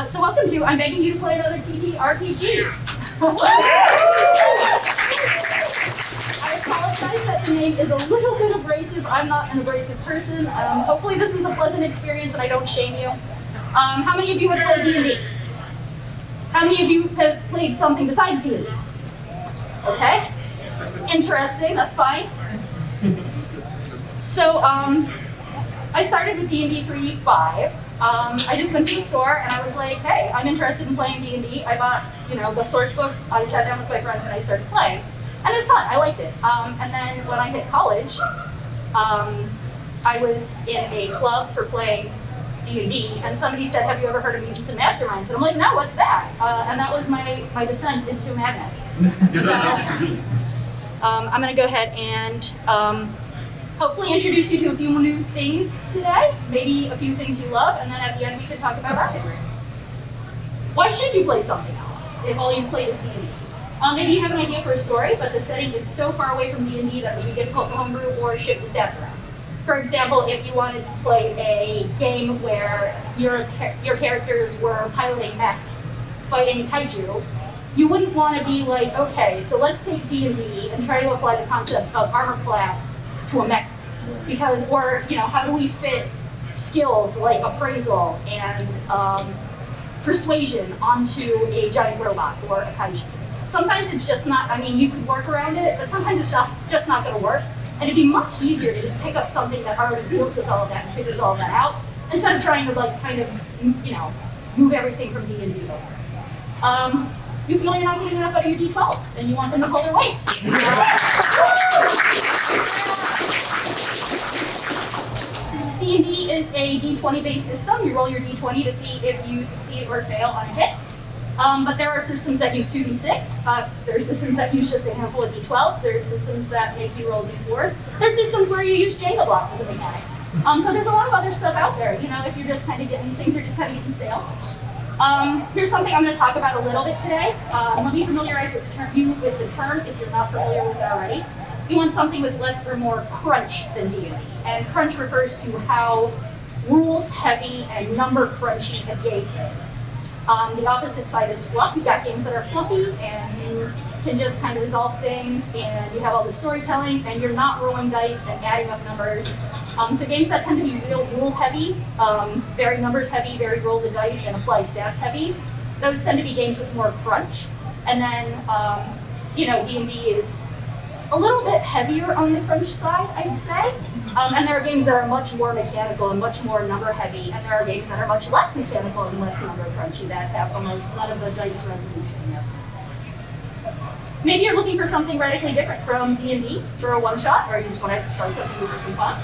So welcome to I'm Begging You to Play Another TTRPG. I apologize that the name is a little bit abrasive. I'm not an abrasive person. Hopefully this is a pleasant experience and I don't shame you. How many of you have played D&D? How many of you have played something besides D&D? Okay. Interesting, that's fine. So I started with D&D 3.5. I just went to the store and I was like, hey, I'm interested in playing D&D. I bought, the source books. I sat down with my friends and I started playing. And it was fun, I liked it. And then when I hit college, I was in a club for playing D&D, and somebody said, have you ever heard of Mutants and Masterminds? And I'm like, no, what's that? And that was my descent into madness. So I'm gonna go ahead and hopefully introduce you to a few new things today, maybe a few things you love, and then at the end we can talk about our favorites. Why should you play something else if all you play is D&D? Maybe you have an idea for a story, but the setting is so far away from D&D that it would be difficult to homebrew or shift the stats around. For example, if you wanted to play a game where your characters were piloting mechs, fighting kaiju, you wouldn't want to be like, okay, so let's take D&D and try to apply the concepts of armor class to a mech. Because, or, how do we fit skills like appraisal and persuasion onto a giant robot or a kaiju? Sometimes it's just not, you could work around it, but sometimes it's just not going to work. And it'd be much easier to just pick up something that already deals with all of that and figures all of that out, instead of trying to move everything from D&D over. You feel you're not getting enough out of your D12s, and you want them to pull their weight. D&D is a D20-based system. You roll your D20 to see if you succeed or fail on a hit. But there are systems that use 2d6. There are systems that use just a handful of d12s. There are systems that make you roll d4s. There are systems where you use Jenga blocks as a mechanic. So there's a lot of other stuff out there. If you're just kind of getting, things are just kind of getting stale. Here's something I'm going to talk about a little bit today. Let me familiarize with the term if you're not familiar with it already. You want something with less or more crunch than D&D. And crunch refers to how rules heavy and number crunchy a game is. The opposite side is fluff. You've got games that are fluffy and you can just kind of resolve things and you have all the storytelling and you're not rolling dice and adding up numbers. So games that tend to be real rule heavy, very numbers heavy, very roll the dice and apply stats heavy, those tend to be games with more crunch. And then, D&D is a little bit heavier on the crunch side, I'd say. And there are games that are much more mechanical and much more number heavy, and there are games that are much less mechanical and less number crunchy that have almost none of the dice resolution. Maybe you're looking for something radically different from D&D for a one-shot, or you just want to try something new for some fun.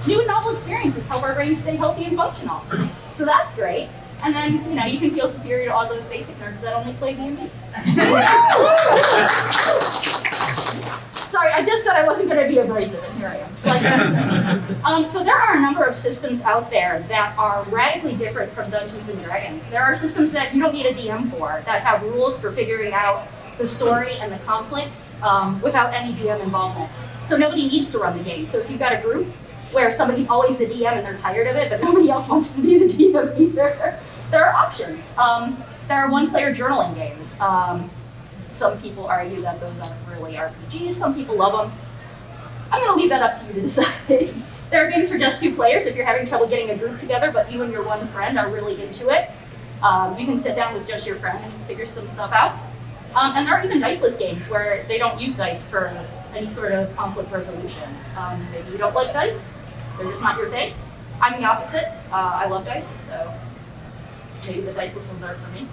New and novel experiences help our brains stay healthy and functional. So that's great. And then, you can feel superior to all those basic nerds that only play D&D. Sorry, I just said I wasn't going to be abrasive, and here I am. So there are a number of systems out there that are radically different from Dungeons & Dragons. There are systems that you don't need a DM for, that have rules for figuring out the story and the conflicts without any DM involvement. So nobody needs to run the game. So if you've got a group where somebody's always the DM and they're tired of it, but nobody else wants to be the DM either, there are options. There are one-player journaling games. Some people argue that those aren't really RPGs. Some people love them. I'm going to leave that up to you to decide. There are games for just 2 players if you're having trouble getting a group together, but you and your one friend are really into it. You can sit down with just your friend and figure some stuff out. And there are even diceless games where they don't use dice for any sort of conflict resolution. Maybe you don't like dice. They're just not your thing. I'm the opposite. I love dice, so maybe the diceless ones aren't for me.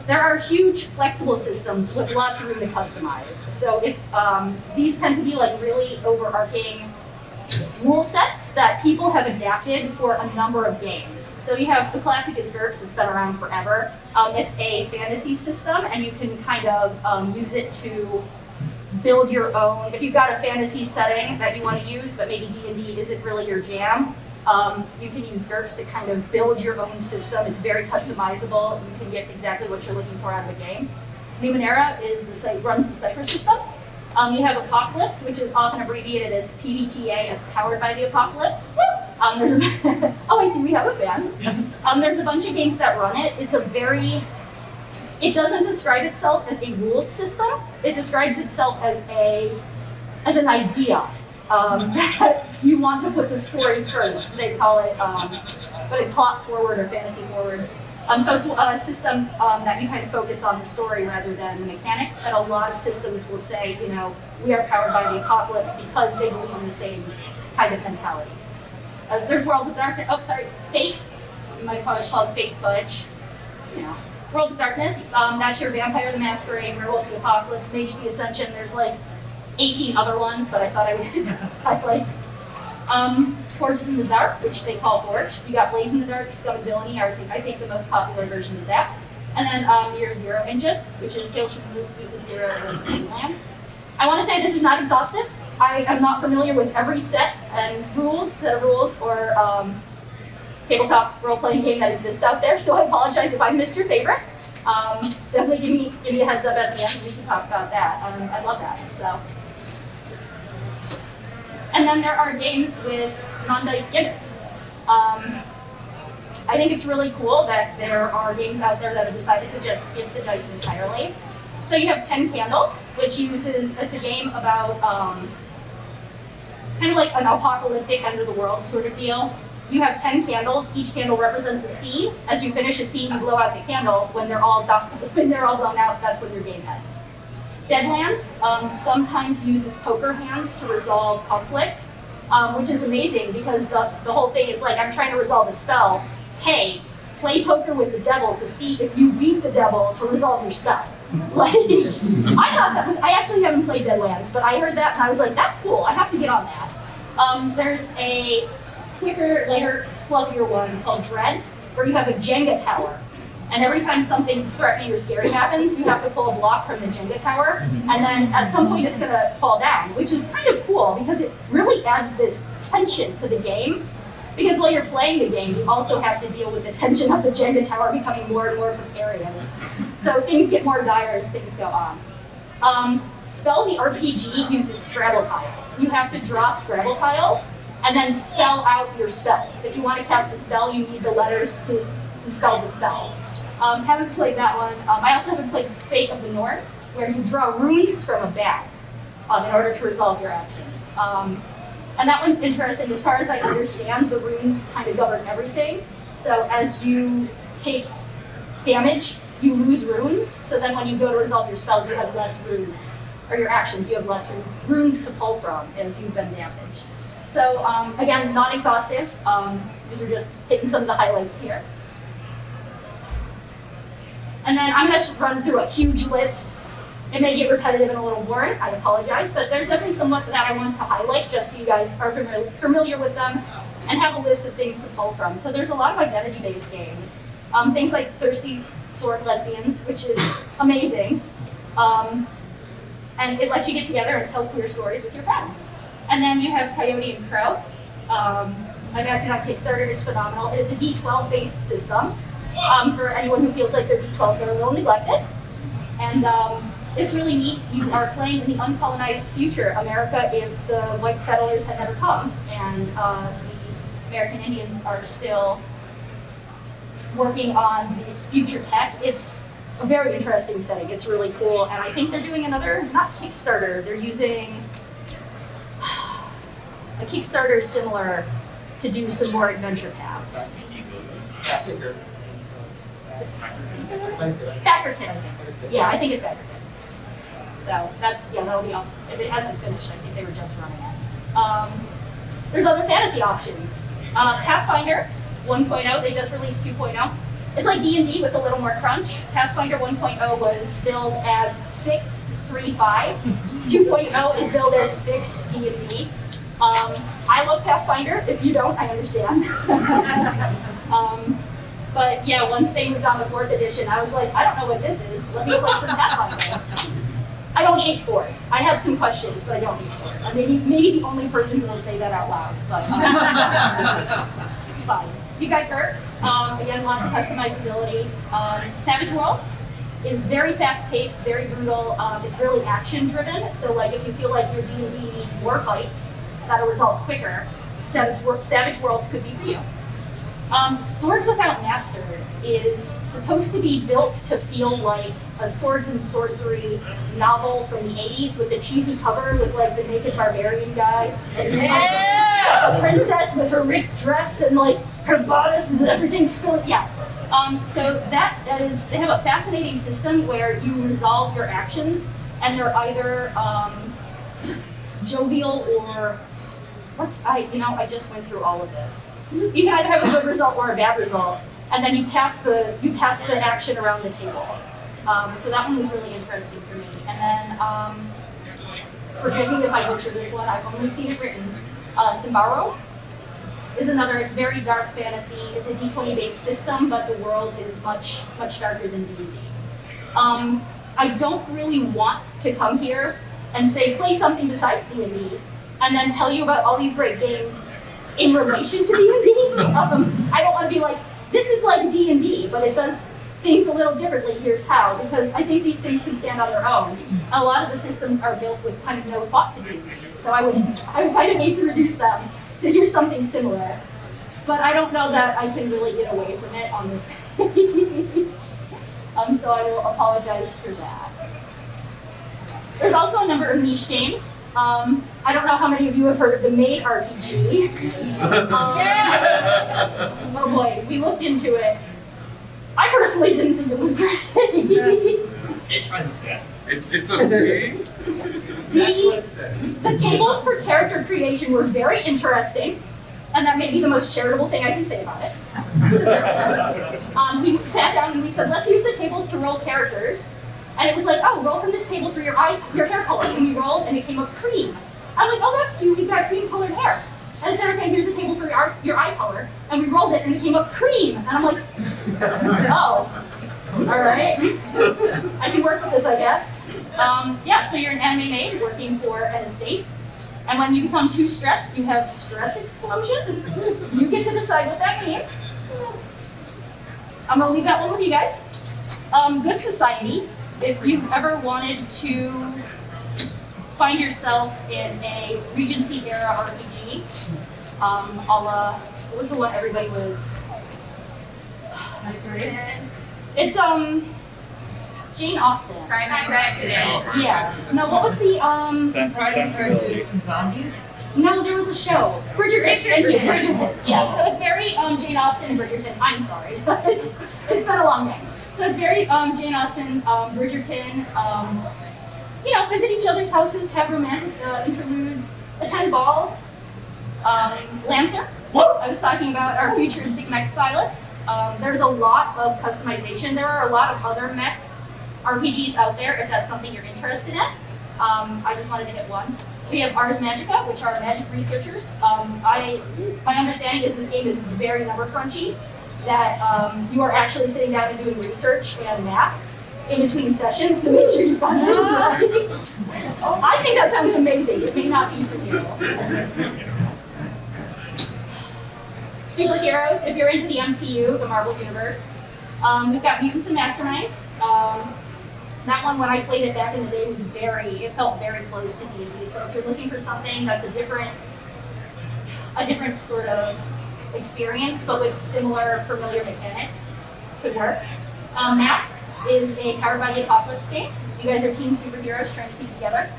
There are huge flexible systems with lots of room to customize. So if these tend to be like really overarching rule sets that people have adapted for a number of games. So you have the classic is GURPS, it's been around forever. It's a fantasy system and you can kind of use it to build your own. If you've got a fantasy setting that you want to use, but maybe D&D isn't really your jam, you can use GURPS to kind of build your own system. It's very customizable. You can get exactly what you're looking for out of a game. Numenera runs the Cypher system. You have Apocalypse, which is often abbreviated as PBTA, as Powered by the Apocalypse. Oh, I see, we have bunch of games that run it. It doesn't describe itself as a rules system. It describes itself as an idea that you want to put the story first. They call it, plot forward or fantasy forward. So it's a system that you kind of focus on the story rather than the mechanics. And a lot of systems will say, we are powered by the apocalypse because they believe in the same kind of mentality. There's World of Darkness. Oh, sorry, Fate. You might call it called Fate Fudge. World of Darkness. That's your Vampire the Masquerade, Werewolf the Apocalypse, Mage the Ascension. There's like 18 other ones, but I thought I would highlight. Forged in the Dark, which they call Forged. You got Blaze in the Dark, Scum and Villainy, I think the most popular version of that. And then Year Zero Engine, which is Tales from the Loop with Zero and Lands. I want to say this is not exhaustive. I am not familiar with every set of rules, or tabletop role-playing game that exists out there, so I apologize if I missed your favorite. Definitely give me a heads up at the end, and we can talk about that. I love that. So. And then there are games with non-dice gimmicks. I think it's really cool that there are games out there that have decided to just skip the dice entirely. So you have 10 Candles, which it's a game about kind of like an apocalyptic end of the world sort of deal. You have 10 candles, each candle represents a scene. As you finish a scene, you blow out the candle. When they're all blown out, that's when your game ends. Deadlands sometimes uses poker hands to resolve conflict, which is amazing because the whole thing is like, I'm trying to resolve a spell. Hey, play poker with the devil to see if you beat the devil to resolve your spell. Like, I actually haven't played Deadlands, but I heard that and I was like, that's cool, I have to get on that. There's a quicker, lighter, fluffier one called Dread, where you have a Jenga tower. And every time something threatening or scary happens, you have to pull a block from the Jenga tower, and then at some point it's gonna fall down, which is kind of cool because it really adds this tension to the game. Because while you're playing the game, you also have to deal with the tension of the Jenga tower becoming more and more precarious. So things get more dire as things go on. Spell the RPG uses Scrabble tiles. You have to draw Scrabble tiles and then spell out your spells. If you want to cast a spell, you need the letters to spell the spell. Haven't played that one. I also haven't played Fate of the Nords, where you draw runes from a bag in order to resolve your actions. And that one's interesting. As far as I understand, the runes kind of govern everything. So as you take damage, you lose runes. So then when you go to resolve your spells, you have less runes. Or your actions, you have less runes to pull from as you've been damaged. So again, not exhaustive. These are just hitting some of the highlights here. And then I'm going to run through a huge list. It may get repetitive and a little boring, I apologize, but there's definitely some that I want to highlight just so you guys are familiar with them and have a list of things to pull from. So there's a lot of identity-based games. Things like Thirsty Sword Lesbians, which is amazing. And it lets you get together and tell queer stories with your friends. And then you have Coyote and Crow. I've acted on Kickstarter, it's phenomenal. It is a D12-based system for anyone who feels like their D12s are a little neglected. And it's really neat. You are playing in the uncolonized future, America, if the white settlers had never come, and the American Indians are still working on this future tech. It's a very interesting setting. It's really cool, and I think they're doing another, not Kickstarter, they're using a Kickstarter similar to do some more adventure paths. Backerton, I think. Yeah, I think it's Backerton. So that's, that'll be all. If it hasn't finished, I think they were just running it. There's other fantasy options. Pathfinder 1.0, they just released 2.0. It's like D&D with a little more crunch. Pathfinder 1.0 was billed as fixed 3.5. 2.0 is billed as fixed D&D. I love Pathfinder. If you don't, I understand. But yeah, once they moved on to 4th edition, I was like, I don't know what this is. Let me play some Pathfinder. I don't hate 4th. I had some questions, but I don't hate 4th. I'm maybe the only person who will say that out loud, but it's fine. You got GURPS. Again, lots of customizability. Savage Worlds is very fast-paced, very brutal. It's really action-driven. So, like, if you feel like your D&D needs more fights that'll resolve quicker, Savage Worlds could be for you. Swords Without Master is supposed to be built to feel like a swords and sorcery novel from the 80s with a cheesy cover with like the naked barbarian guy and a princess with her ripped dress and like her bodice and everything's still, yeah. So that is, they have a fascinating system where you resolve your actions and they're either jovial or I just went through all of this. You can either have a good result or a bad result, and then you pass the action around the table. So that one was really interesting for me. And then, forgive me if I butcher this one, I've only seen it written. Simbaro is another, it's very dark fantasy. It's a D20 based system, but the world is much, much darker than D&D. I don't really want to come here and say, play something besides D&D, and then tell you about all these great games in relation to D&D. I don't want to be like, this is like D&D, but it does things a little differently, here's how, because I think these things can stand on their own. A lot of the systems are built with kind of no thought to D&D, so I would kind of need to reduce them to hear something similar. But I don't know that I can really get away from it on this page. So I will apologize for that. There's also a number of niche games. I don't know how many of you have heard of the Made RPG. Oh boy, we looked into it. I personally didn't think it was great. It tries its best. It's a thing? The tables for character creation were very interesting, and that may be the most charitable thing I can say about it. We sat down and we said, let's use the tables to roll characters. And it was like, oh, roll from this table for your hair color. And we rolled and it came up cream. I'm like, oh, that's cute, we've got cream colored hair. And it said, okay, here's a table for your eye color. And we rolled it and it came up cream. And I'm like, oh, all right. I can work with this, I guess. Yeah, so you're an anime maid working for an estate. And when you become too stressed, you have stress explosions. You get to decide what that means. I'm gonna leave that one with you guys. Good Society. If you've ever wanted to find yourself in a Regency era RPG, a la, what was the one everybody was? That's great. It's Jane Austen. Crime and Prejudice. Yeah. No, what was the Pride and Prejudice and Zombies? No, there was a show. Bridgerton. Thank you, Bridgerton. Yeah. So it's very Jane Austen and Bridgerton. I'm sorry, it's been a long day. So it's very Jane Austen, Bridgerton, visit each other's houses, have romantic interludes, attend balls, Lancer. I was talking about our futuristic mech pilots. There's a lot of customization. There are a lot of other mech RPGs out there if that's something you're interested in. I just wanted to hit one. We have Ars Magica, which are magic researchers. My understanding is this game is very number crunchy, that you are actually sitting down and doing research and math in between sessions, so make sure you've got this right. I think that sounds amazing. It may not be for you. Superheroes, if you're into the MCU, the Marvel Universe, we've got Mutants and Masterminds. That one, when I played it back in the day, it felt very close to D&D. So if you're looking for something that's a different sort of experience, but with similar familiar mechanics, could work. Masks is a Powered by the Apocalypse game. You guys are teen superheroes trying to keep together.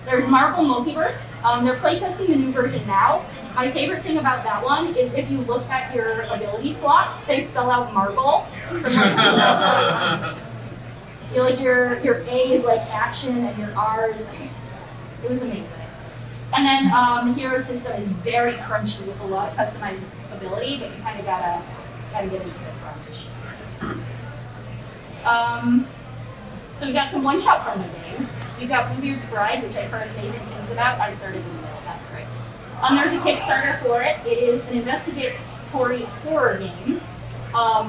There's Marvel Multiverse. They're playtesting the new version now. My favorite thing about that one is if you look at your ability slots, they spell out Marvel. Your A is like action and your R is like, it was amazing. And then the hero system is very crunchy with a lot of customizability, but you kind of gotta get into the crunch. So we've got some one-shot friendly games. We've got Bluebeard's Bride, which I've heard amazing things about. I started in the middle, that's great. There's a Kickstarter for it. It is an investigatory horror game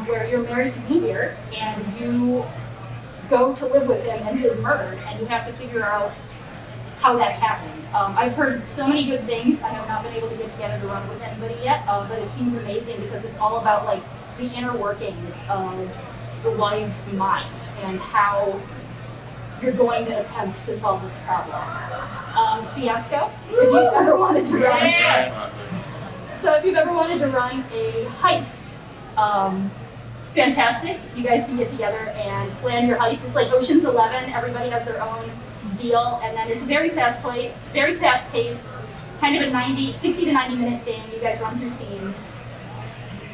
where you're married to Bluebeard and you go to live with him and he is murdered, and you have to figure out how that happened. I've heard so many good things. I have not been able to get together to run with anybody yet, but it seems amazing because it's all about like the inner workings of the wife's mind and how you're going to attempt to solve this problem. Fiasco, if you've ever wanted to run So if you've ever wanted to run a heist, fantastic. You guys can get together and plan your heist. It's like Ocean's 11. Everybody has their own deal, and then it's very fast-paced, kind of a 60 to 90 minute thing. You guys run through scenes.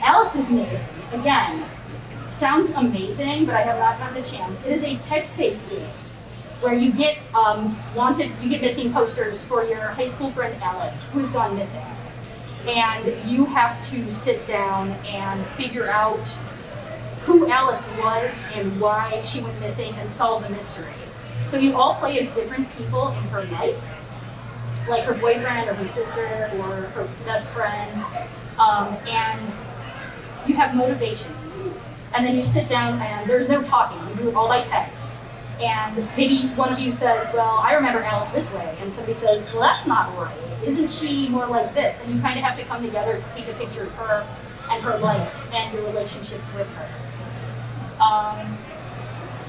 Alice is missing. Again, sounds amazing, but I have not gotten a chance. It is a text-based game where you get missing posters for your high school friend Alice, who has gone missing. And you have to sit down and figure out who Alice was and why she went missing and solve the mystery. So you all play as different people in her life, like her boyfriend or her sister or her best friend, and you have motivations. And then you sit down and there's no talking, you do it all by text. And maybe one of you says, well, I remember Alice this way, and somebody says, well, that's not right. Isn't she more like this? And you kind of have to come together to paint a picture of her and her life and your relationships with her.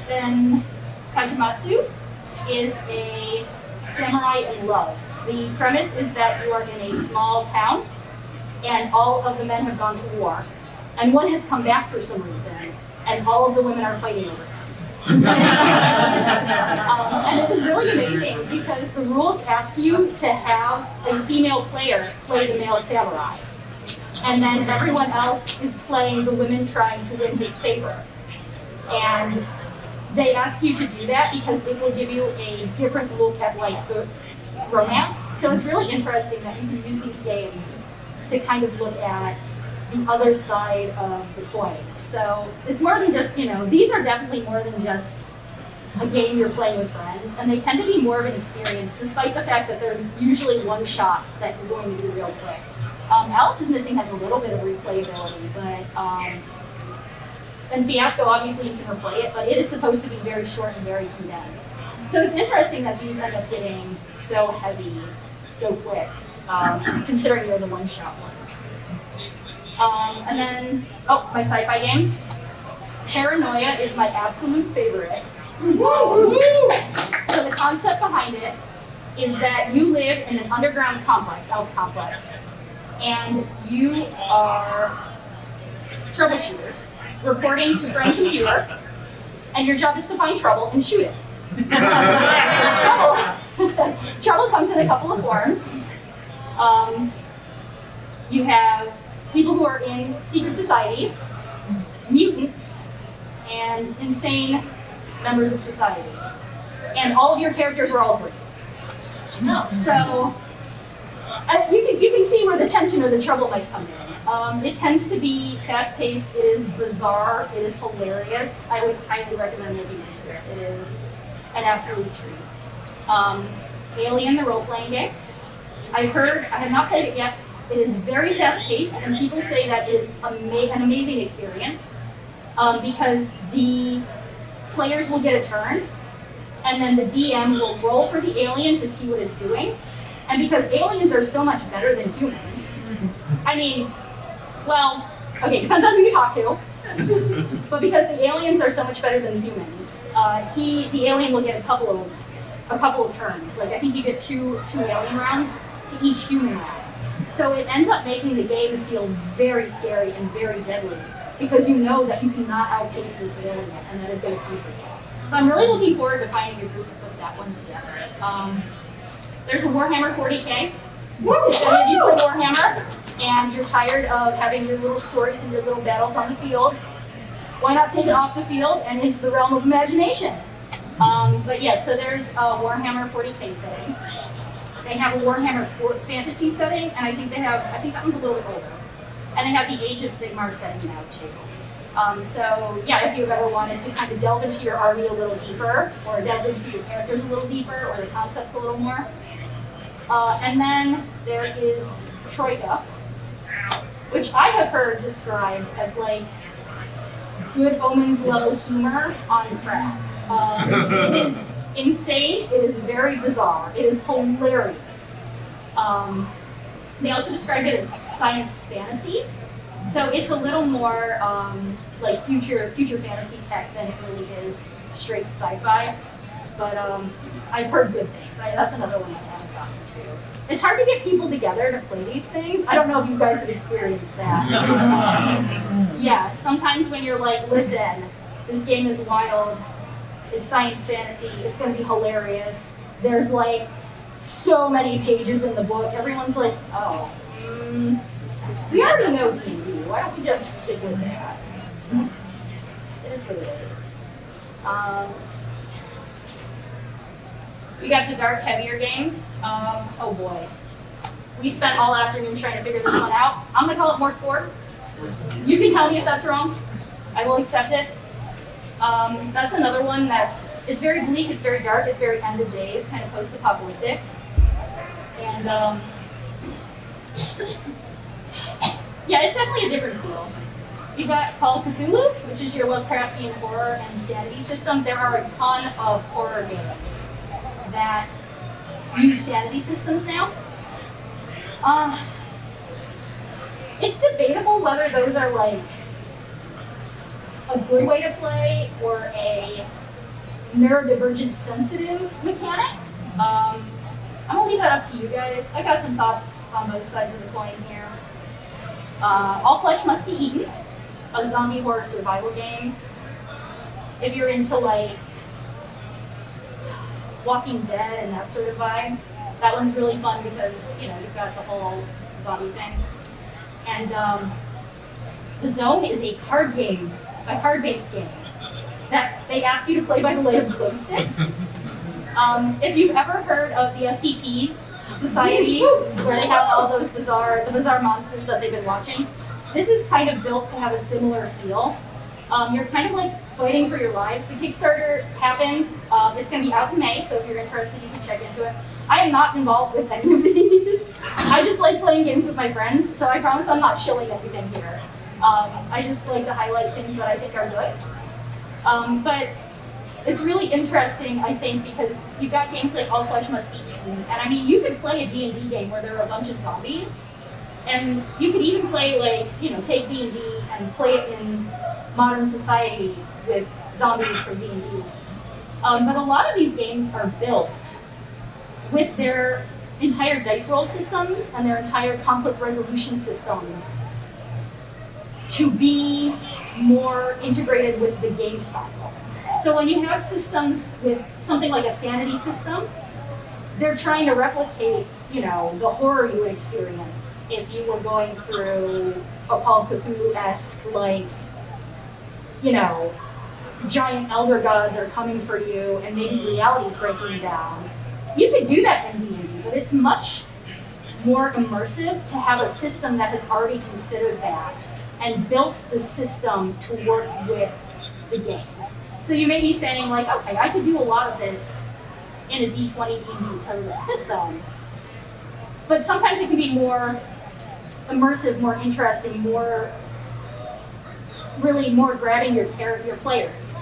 Then Kajimatsu is a samurai in love. The premise is that you are in a small town and all of the men have gone to war. And one has come back for some reason, and all of the women are fighting over him. And it is really amazing because the rules ask you to have a female player play the male samurai. And then everyone else is playing the women trying to win his favor. And they ask you to do that because it will give you a different look at like the romance. So it's really interesting that you can use these games to kind of look at the other side of the coin. So it's more than just, these are definitely more than just a game you're playing with friends, and they tend to be more of an experience, despite the fact that they're usually one-shots that you're going to do real quick. Alice is Missing has a little bit of replayability, but and Fiasco, obviously you can replay it, but it is supposed to be very short and very condensed. So it's interesting that these end up getting so heavy, so quick, considering they're the one-shot ones. And then, my sci-fi games. Paranoia is my absolute favorite. So the concept behind it is that you live in an underground complex, elf complex, and you are troubleshooters reporting to Frank's computer, and your job is to find trouble and shoot it. Trouble comes in a couple of forms. You have people who are in secret societies, mutants, and insane members of society. And all of your characters are all three. So you can see where the tension or the trouble might come in. It tends to be fast-paced, it is bizarre, it is hilarious. I would highly recommend looking into it. It is an absolute treat. Alien, the role-playing game. I have not played it yet. It is very fast-paced, and people say that it is an amazing experience because the players will get a turn, and then the DM will roll for the alien to see what it's doing. And because aliens are so much better than humans, depends on who you talk to, but because the aliens are so much better than the humans, the alien will get a couple of turns. Like I think you get two alien rounds to each human round. So it ends up making the game feel very scary and very deadly because you know that you cannot outpace this alien and that is going to come for you. So I'm really looking forward to finding a group to put that one together. There's a Warhammer 40K. If any of you play Warhammer and you're tired of having your little stories and your little battles on the field, why not take it off the field and into the realm of imagination? So there's a Warhammer 40K setting. They have a Warhammer fantasy setting, and I think that one's a little bit older. And they have the Age of Sigmar setting now too. If you've ever wanted to kind of delve into your army a little deeper, or delve into your characters a little deeper, or the concepts a little more. And then there is Troika, which I have heard described as like Good Omens level humor on crack. It is insane, it is very bizarre, it is hilarious. They also described it as science fantasy. So it's a little more like future fantasy tech than it really is straight sci-fi. but I've heard good things. That's another one I haven't gotten to. It's hard to get people together to play these things. I don't know if you guys have experienced that. Yeah, sometimes when you're like, listen, this game is wild, it's science fantasy, it's gonna be hilarious. There's like so many pages in the book. Everyone's like, oh, we already know D&D. Why don't we just stick with that? It is what it is. We got the dark, heavier games. Oh boy. We spent all afternoon trying to figure this one out. I'm gonna call it Mork 4. You can tell me if that's wrong. I will accept it. That's another one it's very bleak, it's very dark, it's very end of days, kind of post-apocalyptic. And yeah, it's definitely a different feel. You've got Call of Cthulhu, which is your Lovecraftian horror and sanity system. There are a ton of horror games that use sanity systems now. It's debatable whether those are like a good way to play or a neurodivergent sensitive mechanic. I'm gonna leave that up to you guys. I got some thoughts on both sides of the coin here. All Flesh Must Be Eaten, a zombie horror survival game. If you're into like Walking Dead and that sort of vibe, that one's really fun because you've got the whole zombie thing. And The Zone is a card game, a card-based game that they ask you to play by the light of glow sticks. If you've ever heard of the SCP Society, where they have all those bizarre monsters that they've been watching, this is kind of built to have a similar feel. You're kind of like fighting for your lives. The Kickstarter happened. It's going to be out in May, so if you're interested, you can check into it. I am not involved with any of these. I just like playing games with my friends, so I promise I'm not shilling anything here. I just like to highlight things that I think are good. But it's really interesting, I think, because you've got games like All Flesh Must Be Eaten, and I mean, you could play a D&D game where there are a bunch of zombies, and you could even play take D&D and play it in modern society with zombies from D&D. But a lot of these games are built with their entire dice roll systems and their entire conflict resolution systems to be more integrated with the game style. So when you have systems with something like a sanity system, they're trying to replicate, the horror you would experience if you were going through a Call of Cthulhu-esque, giant elder gods are coming for you and maybe reality's breaking down. You could do that in D&D, but it's much more immersive to have a system that has already considered that and built the system to work with the games. So you may be saying okay, I could do a lot of this in a D20 D&D service system, but sometimes it can be more immersive, more interesting, more grabbing your players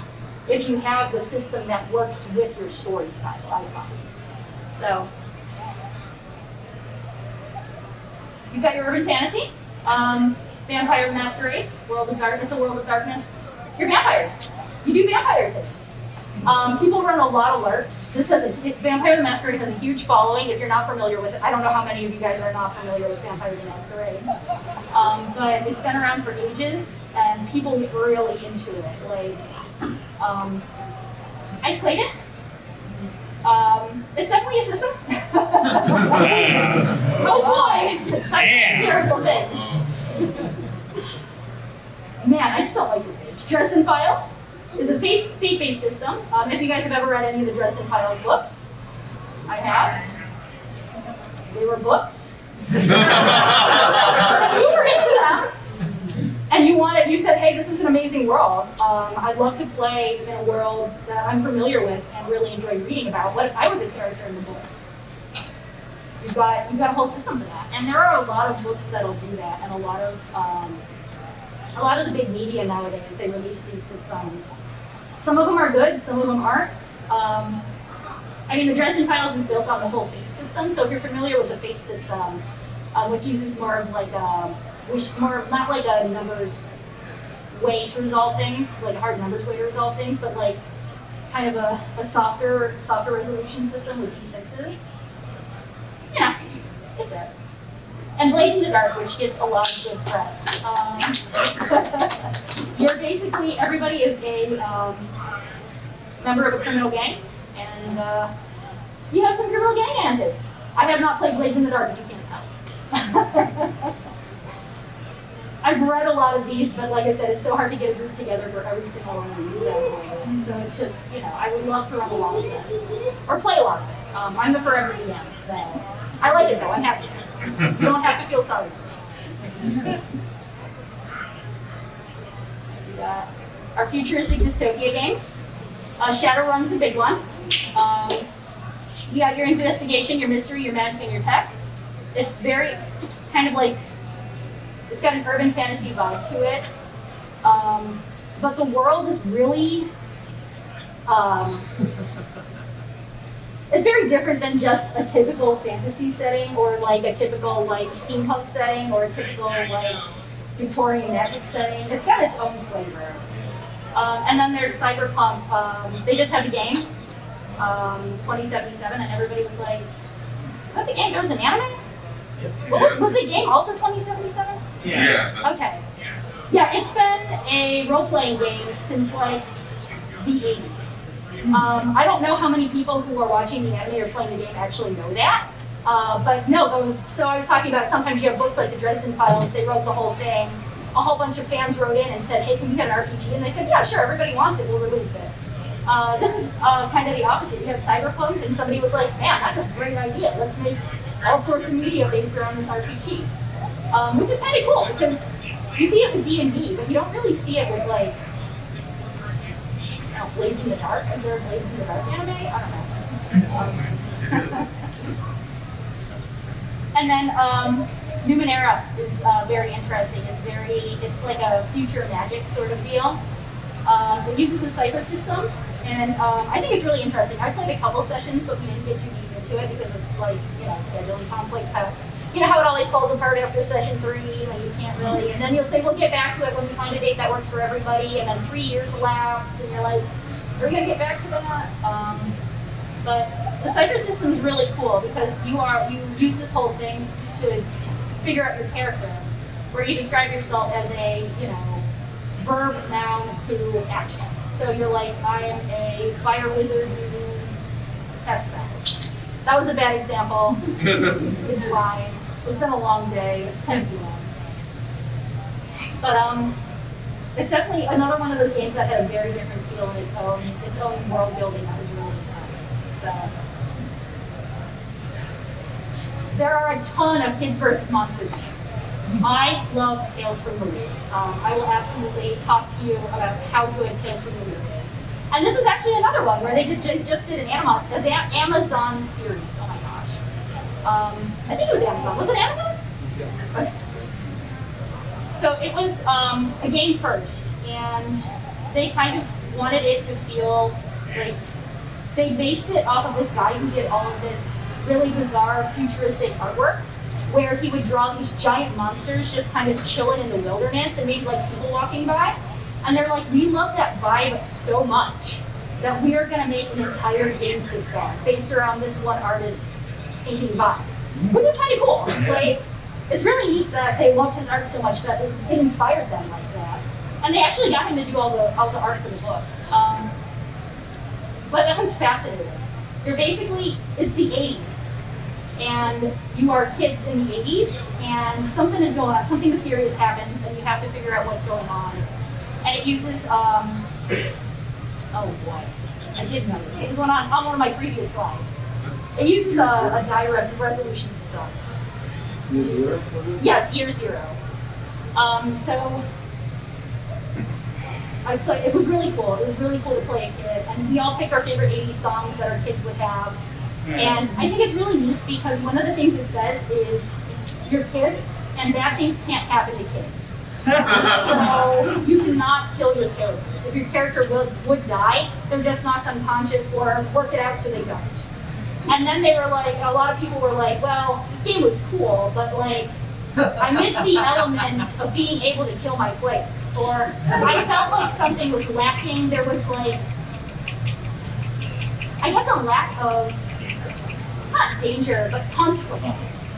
if you have the system that works with your story style, I find. So, you've got your urban fantasy, Vampire the Masquerade, World of Darkness, a World of Darkness. You're vampires. You do vampire things. People run a lot of LARPs. Vampire the Masquerade has a huge following. If you're not familiar with it, I don't know how many of you guys are not familiar with Vampire the Masquerade. But it's been around for ages, and people get really into it. I played it. It's definitely a system. Oh boy! That's a terrible thing. Man, I just don't like this page. Dresden Files is a fate-based system. If you guys have ever read any of the Dresden Files books, I have. They were books. If you were into them, and you said, hey, this is an amazing world. I'd love to play in a world that I'm familiar with and really enjoy reading about. What if I was a character in the books? You've got a whole system for that. And there are a lot of books that'll do that, and a lot of the big media nowadays, they release these systems. Some of them are good, some of them aren't. The Dresden Files is built on the whole Fate system, so if you're familiar with the Fate system, which uses more of not like a numbers way to resolve things, like a hard numbers way to resolve things, but kind of a softer resolution system with D6s. You know, it's there. And Blades in the Dark, which gets a lot of good press. You're basically, everybody is a member of a criminal gang, and you have some criminal gang antics. I have not played Blades in the Dark, if you can't tell. I've read a lot of these, but like I said, it's so hard to get a group together for every single one of these. So it's just, you know, I would love to run along with this. Or play a lot of it. I'm the forever DM, so I like it though, I'm happy. You don't have to feel sorry for me. We got our futuristic dystopia games. Shadowrun's a big one. You got your investigation, your mystery, your magic, and your tech. It's very kind of like, it's got an urban fantasy vibe to it. But the world is really, it's very different than just a typical fantasy setting or like a typical like steampunk setting or a typical like Victorian magic setting. It's got its own flavor. And then there's Cyberpunk. They just had the game, 2077, and everybody was like, is that the game? There was an anime? Was the game also 2077? Yeah. Okay. Yeah, it's been a role-playing game since like the 80s. I don't know how many people who are watching the anime or playing the game actually know that. But no, so I was talking about sometimes you have books like the Dresden Files, they wrote the whole thing. A whole bunch of fans wrote in and said, hey, can we get an RPG? And they said, yeah, sure, everybody wants it, we'll release it. This is kind of the opposite. You have Cyberpunk, and somebody was like, man, that's a great idea. Let's make all sorts of media based around this RPG. Which is kind of cool, because you see it with D&D, but you don't really see it with, like, Blades in the Dark. Is there a Blades in the Dark anime? I don't know. And then Numenera is very interesting. It's like a future magic sort of deal. It uses a cipher system, and I think it's really interesting. I played a couple sessions, but we didn't get too deep into it because of like, you know, scheduling conflicts. How it always falls apart after session 3, and you can't really, and then you'll say, we'll get back to it when we find a date that works for everybody, and then 3 years elapse, and you're like, are we gonna get back to that? But the cipher system is really cool because you use this whole thing to figure out your character, where you describe yourself as a, you know, verb, noun, who, action. So you're like, I am a fire wizard who casts spells. That was a bad example. It's fine. It's been a long day. It's 10 p.m. But it's definitely another one of those games that had a very different feel in its own world building that was really nice. So there are a ton of kids versus monster games. I love Tales from the Loop. I will absolutely talk to you about how good Tales from the Loop is. And this is actually another one where they just did an Amazon series. Oh my gosh. I think it was Amazon. Was it Amazon? Yes. So it was a game first, and they kind of wanted it to feel like they based it off of this guy who did all of this really bizarre futuristic artwork, where he would draw these giant monsters just kind of chilling in the wilderness and maybe like people walking by. And they're like, we love that vibe so much that we are going to make an entire game system based around this one artist's painting vibes, which is kind of cool. Like, it's really neat that they loved his art so much that it inspired them like that. And they actually got him to do all the art for the book. But that one's fascinating. You're basically, it's the 80s, and you are kids in the 80s, and something is going on, something mysterious happens, and you have to figure out what's going on. And it uses, oh boy, I did know this. It was on one of my previous slides. It uses a die resolution system. Year 0? Yes, year 0. So it was really cool. It was really cool to play a kid, and we all picked our favorite 80s songs that our kids would have. And I think it's really neat because one of the things it says is you're kids, and bad things can't happen to kids. So you cannot kill your characters. If your character would die, they're just knocked unconscious or work it out so they don't. And then they were like, a lot of people were like, well, this game was cool, but like, I missed the element of being able to kill my players. Or I felt like something was lacking. There was like, I guess, a lack of, not danger, but consequences.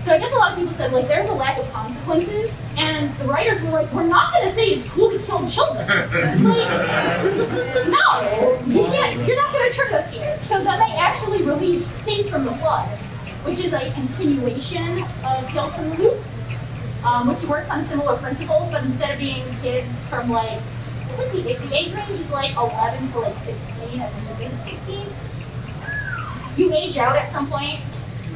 So I guess a lot of people said, like, there's a lack of consequences, and the writers were like, we're not going to say it's cool to kill children. Like, no, you can't, you're not going to trick us here. So then they actually released Things from the Flood, which is a continuation of Tales from the Loop, which works on similar principles, but instead of being kids from, like, what was the age range is like 11 to like 16, and then is it 16? You age out at some point.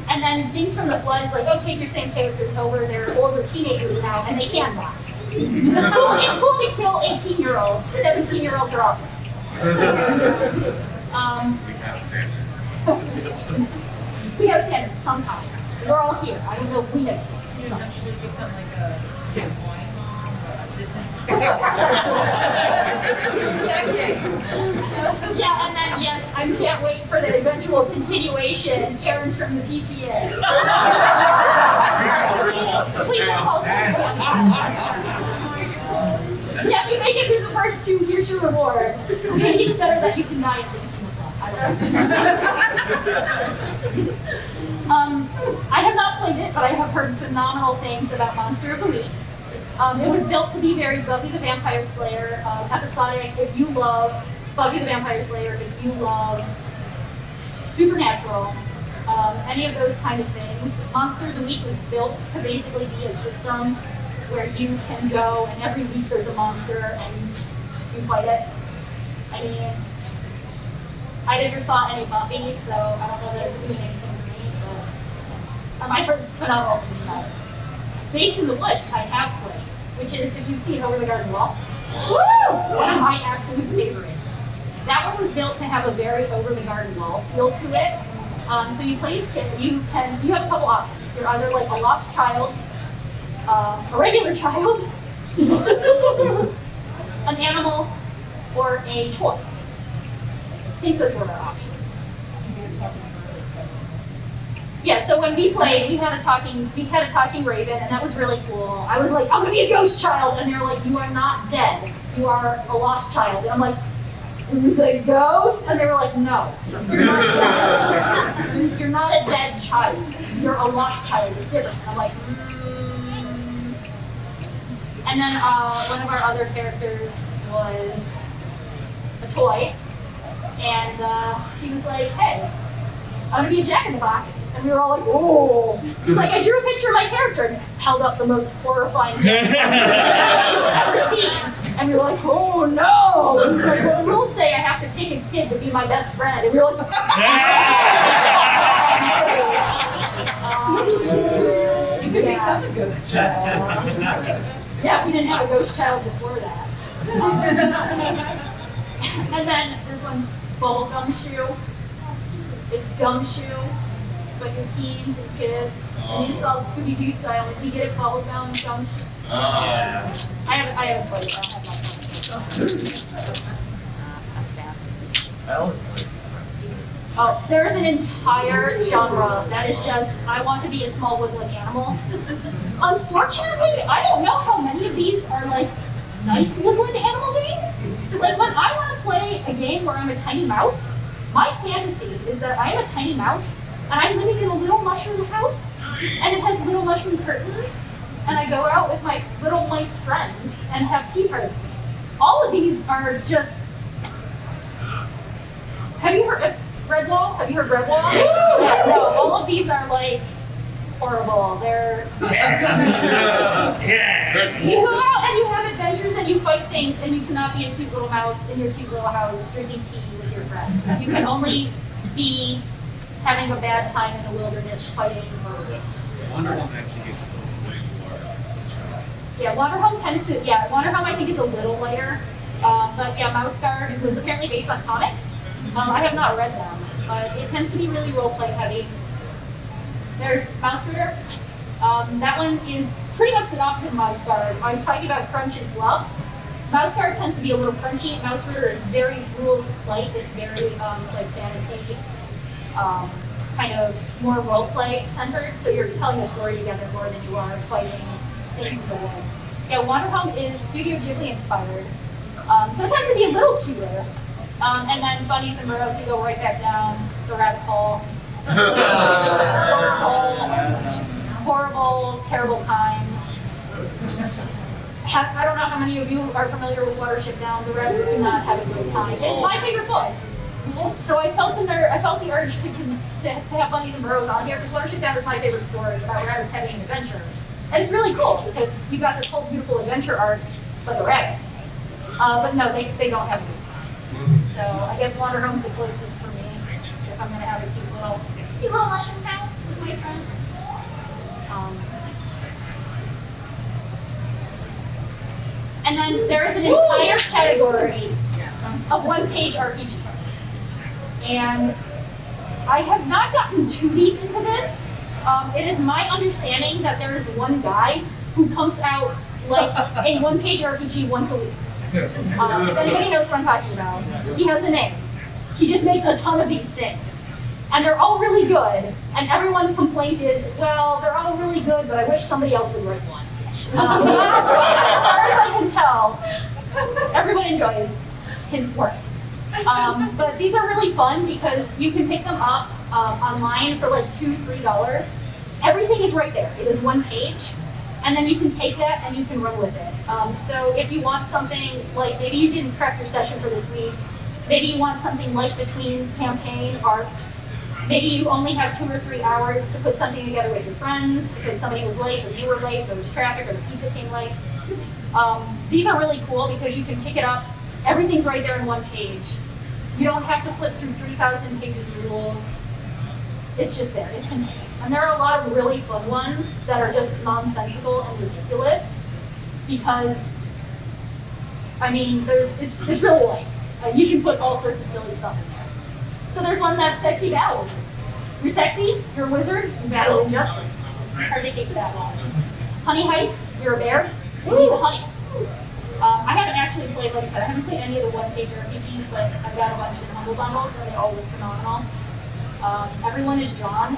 And then Things from the Flood is like, oh, take your same characters over, they're older teenagers now, and they can die. It's cool to kill 18-year-olds, 17-year-olds are off. We have standards sometimes. We're all here. I don't know if we have standards. You actually become like a wine mom or a business. Yeah, and then yes, I can't wait for the eventual continuation. Karen's from the PTA. Please don't call Yeah, if you make it through the first two, here's your reward. Maybe it's better that you can die at least. I have not played it, but I have heard phenomenal things about Monster of the Week. It was built to be very Buffy the Vampire Slayer episodic. If you love Buffy the Vampire Slayer, if you love Supernatural, any of those kind of things, Monster of the Week was built to basically be a system where you can go and every week there's a monster and you fight it. I mean, I never saw any Buffy, so I don't know that it's doing anything for me, but I've heard phenomenal things about it. Base in the Woods, I have played, which is, if you've seen Over the Garden Wall, one of my absolute favorites. That one was built to have a very Over the Garden Wall feel to it. So you play as kid, you have a couple options. You're either like a lost child, a regular child, an animal, or a toy. I think those were our options. Yeah, so when we played, we had a talking raven, and that was really cool. I was like, I'm gonna be a ghost child, and they're like, you are not dead. You are a lost child. And I'm like, who's a ghost? And they were like, no, you're not dead. You're not a dead child. You're a lost child. It's different. And I'm like, And then one of our other characters was a toy. And he was like, hey, I'm gonna be a Jack-in-the-Box. And we were all like, oh. He's like, I drew a picture of my character and held up the most horrifying Jack-in-the-Box I've ever seen. And we were like, oh no. He's like, well, the rules say I have to pick a kid to be my best friend. And we were like, You could become a ghost child. Yeah, if we didn't have a ghost child before that. And then this one, Bubble Gumshoe. It's Gumshoe, but your teens and kids. And you saw Scooby-Doo style. If you get it, Bubble Gum, Gumshoe. I haven't played it. I have not. Oh, there's an entire genre that is just, I want to be a small woodland animal. Unfortunately, I don't know how many of these are like nice woodland animal games. Like when I want to play a game where I'm a tiny mouse, my fantasy is that I am a tiny mouse and I'm living in a little mushroom house and it has little mushroom curtains and I go out with my little mice friends and have tea parties. All of these are just, have you heard of Redwall? Have you heard Redwall? Yeah, no, all of these are like horrible. They're you go out and you have adventures and you fight things and you cannot be a cute little mouse in your cute little house drinking tea with your friends. You can only be having a bad time in the wilderness fighting birds. Wonder Home actually gets close way more. Yeah, Wanderhome tends to, yeah, Wanderhome I think is a little lighter. But yeah, Mouse Guard was apparently based on comics. I have not read them, but it tends to be really roleplay heavy. There's Mouse Rooter. That one is pretty much the opposite of Mouse Guard. I was talking about crunch and fluff. Mouse Guard tends to be a little crunchy. Mouse Rooter is very rules light. It's very like fantasy, kind of more roleplay centered. So you're telling a story together more than you are fighting things in the woods. Yeah, Wanderhome is Studio Ghibli inspired. So it tends to be a little cuter. And then bunnies and burrows, we go right back down the rabbit hole. Horrible, terrible times. I don't know how many of you are familiar with Watership Down. The rabbits do not have a good time. It's my favorite book. So I felt the urge to have bunnies and burrows on here because Watership Down is my favorite story about rabbits having an adventure. And it's really cool because you got this whole beautiful adventure arc for the rabbits. But no, they don't have good times. So I guess Wanderhome's the closest for me if I'm gonna have a cute little mushroom house with my friends. And then there is an entire category of one-page RPGs. And I have not gotten too deep into this. It is my understanding that there is one guy who pumps out like a one-page RPG once a week. If anybody knows what I'm talking about, he has a name. He just makes a ton of these things. And they're all really good. And everyone's complaint is, well, they're all really good, but I wish somebody else would write one. As far as I can tell, everyone enjoys his work. But these are really fun because you can pick them up online for like $2, $3. Everything is right there. It is one page. And then you can take that and you can run with it. So if you want something like, maybe you didn't prep your session for this week, maybe you want something light between campaign arcs, maybe you only have 2 or 3 hours to put something together with your friends because somebody was late or you were late, there was traffic or the pizza came late. These are really cool because you can pick it up, everything's right there in one page. You don't have to flip through 3,000 pages of rules. It's just there, it's contained. And there are a lot of really fun ones that are just nonsensical and ridiculous because, I mean, it's really light. You can put all sorts of silly stuff in there. So there's one that's sexy battle wizards. You're sexy, you're a wizard, you battle injustice. It's hard to kick that one. Honey heist, you're a bear, you need the honey. I haven't actually played, like I said, I haven't played any of the one-page RPGs, but I've got a bunch of Humble Bundles and they all look phenomenal. Everyone is John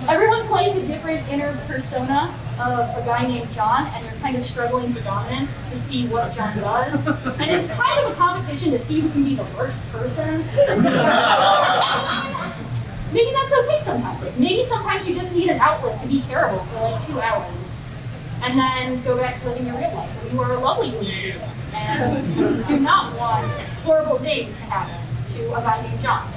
everyone plays a different inner persona of a guy named John, and you're kind of struggling for dominance to see what John does. And it's kind of a competition to see who can be the worst person. Maybe that's okay sometimes. Maybe sometimes you just need an outlet to be terrible for like 2 hours. And then go back to living your real life. You are a lovely human being. And you do not want horrible things to happen to a guy named John.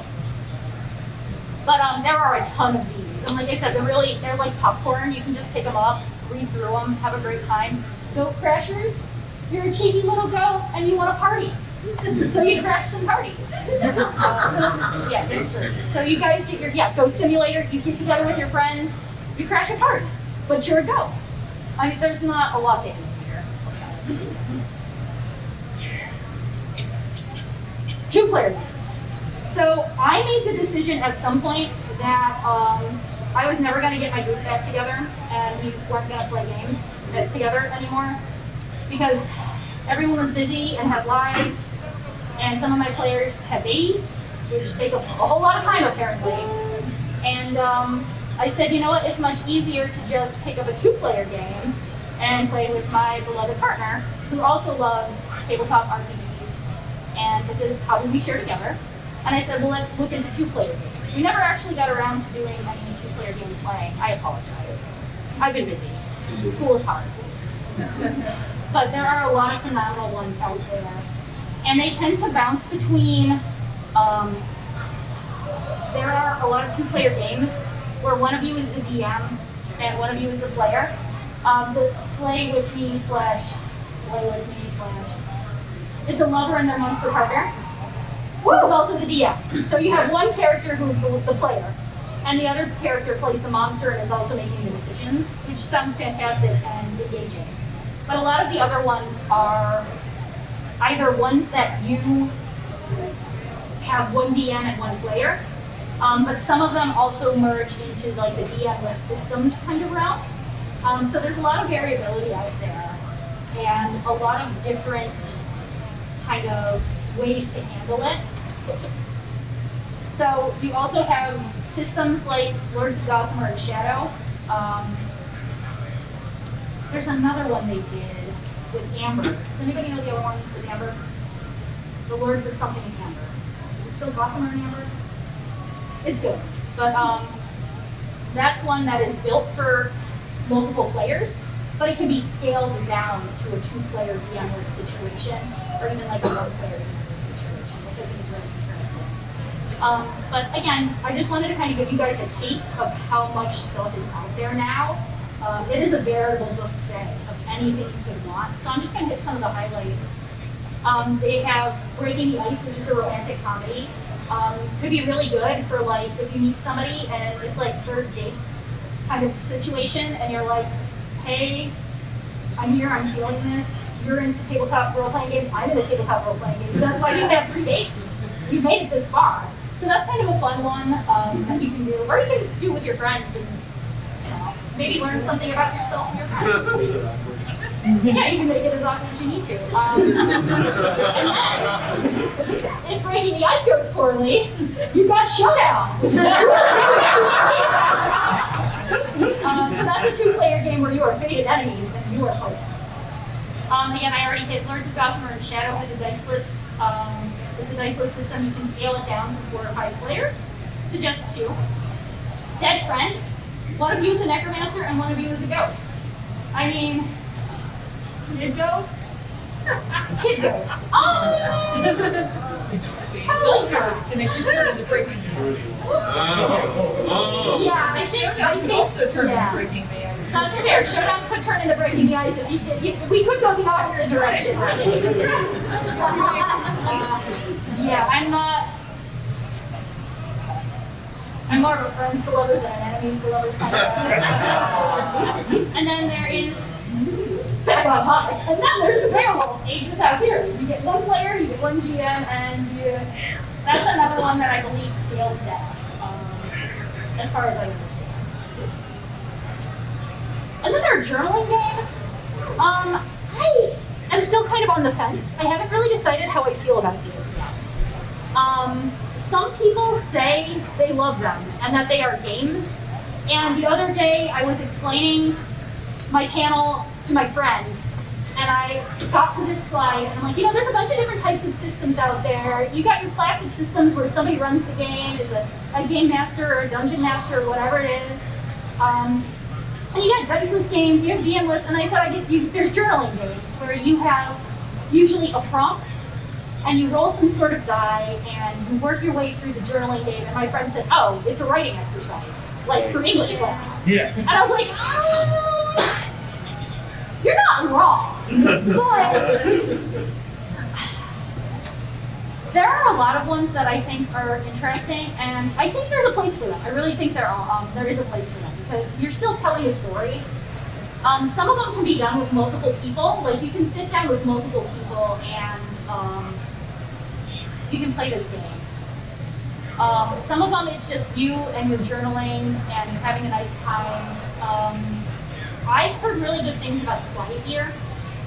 But there are a ton of these. And like I said, they're like popcorn. You can just pick them up, read through them, have a great time. Goat Crashers, you're a cheeky little goat and you want to party. So you crash some parties. So you guys get your, Goat Simulator, you get together with your friends, you crash a party, but you're a goat. I mean, there's not a lot to do here. 2-player games. So I made the decision at some point that I was never going to get my group back together and we weren't going to play games together anymore because everyone was busy and had lives and some of my players had babies, which take a whole lot of time apparently. And I said, you know what, it's much easier to just pick up a 2-player game and play with my beloved partner who also loves tabletop RPGs and it's a hobby we share together. And I said, well, let's look into 2-player games. We never actually got around to doing any 2-player games playing. I apologize. I've been busy. School is hard. But there are a lot of phenomenal ones out there. And they tend to bounce between, there are a lot of 2-player games where one of you is the DM and one of you is the player. The slay with me / it's a lover and their monster partner. Who is also the DM. So you have one character who is the player, and the other character plays the monster and is also making the decisions, which sounds fantastic and engaging. But a lot of the other ones are either ones that you have one DM and one player, but some of them also merge into like the DM-less systems kind of realm. So there's a lot of variability out there, and a lot of different kind of ways to handle it. So you also have systems like Lords of Gossamer and Shadow. There's another one they did with Amber. Does anybody know the other one with Amber? The Lords of something in Amber. Is it still Gossamer in Amber? It's good. But that's one that is built for multiple players, but it can be scaled down to a 2-player DMless situation, or even like a 1-player DMless situation, which I think is really interesting. But again, I just wanted to kind of give you guys a taste of how much stuff is out there now. It is a veritable buffet of anything you could want. So I'm just going to hit some of the highlights. They have Breaking the Ice, which is a romantic comedy. Could be really good for like if you meet somebody and it's like third date kind of situation, and you're like, hey, I'm here, I'm feeling this. You're into tabletop role-playing games. I'm into tabletop role-playing games. So that's why you've had 3 dates. You've made it this far. So that's kind of a fun one that you can do, or you can do with your friends and maybe learn something about yourself and your friends. Yeah, you can make it as often as you need to. And then, if Breaking the Ice goes poorly, you've got Showdown. So that's a 2-player game where you are fated enemies and you are fighting. Again, I already hit Lords of Gossamer and Shadow has a diceless. It's a diceless system. You can scale it down from 4 or 5 players to just 2. Dead Friend. One of you is a necromancer and one of you is a ghost. I mean, Kid Ghost? Kid Ghost. Adult Ghost, and it could turn into Breaking the Ice. Yeah, I think Showdown could also turn yeah. into Breaking the Ice. That's fair. Showdown could turn into Breaking the Ice if you did. We could go the opposite direction. Yeah, I'm more of a friends to lovers than an enemies to lovers kind of. And then there is back on topic. And then there's Beowulf, Age Without Heroes. You get 1 player, you get 1 GM, and that's another one that I believe scales down, as far as I understand. And then there are journaling games. I am still kind of on the fence. I haven't really decided how I feel about these yet. Some people say they love them and that they are games. And the other day I was explaining my panel to my friend, and I got to this slide, and I'm like, there's a bunch of different types of systems out there. You got your classic systems where somebody runs the game, is a game master or a dungeon master or whatever it is. And you got diceless games, you have DMless, and I said there's journaling games where you have usually a prompt, and you roll some sort of die, and you work your way through the journaling game. And my friend said, oh, it's a writing exercise, like for English class. Yeah. And I was like, you're not wrong, but there are a lot of ones that I think are interesting, and I think there's a place for them. I really think there is a place for them, because you're still telling a story. Some of them can be done with multiple people. Like, you can sit down with multiple people and you can play this game. Some of them, it's just you and you're journaling and you're having a nice time. I've heard really good things about Quiet Year.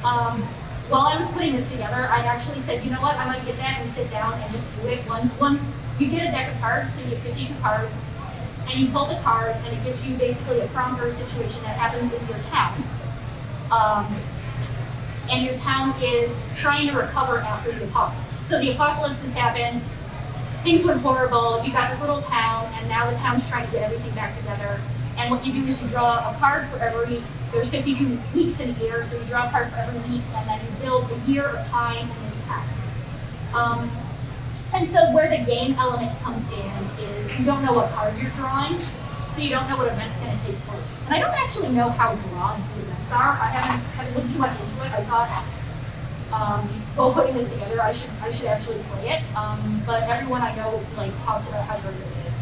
While I was putting this together, I actually said, you know what, I might get that and sit down and just do it. You get a deck of cards, so you get 52 cards, and you pull the card, and it gives you basically a prompt or a situation that happens in your town. And your town is trying to recover after the apocalypse. So the apocalypse has happened, things went horrible, you got this little town, and now the town's trying to get everything back together. And what you do is you draw a card for every, there's 52 weeks in a year, so you draw a card for every week, and then you build a year of time in this town. And so where the game element comes in is you don't know what card you're drawing, so you don't know what event's going to take place. And I don't actually know how broad the events are. I haven't looked too much into it. I thought, while putting this together, I should actually play it. But everyone I know talks about how great it is.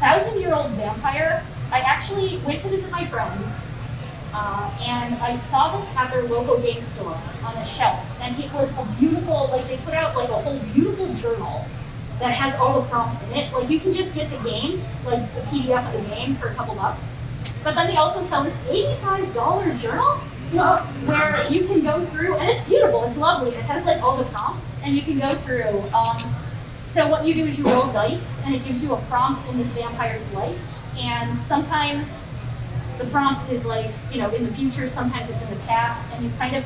1,000-Year-Old Vampire. I actually went to visit my friends, and I saw this at their local game store on a shelf, and it was a beautiful, they put out a whole beautiful journal that has all the prompts in it. You can just get the game, the PDF of the game for a couple bucks. But then they also sell this $85 journal where you can go through, and it's beautiful, it's lovely. It has all the prompts, and you can go through. So what you do is you roll dice, and it gives you a prompt in this vampire's life. And sometimes the prompt is like, in the future, sometimes it's in the past, and you kind of,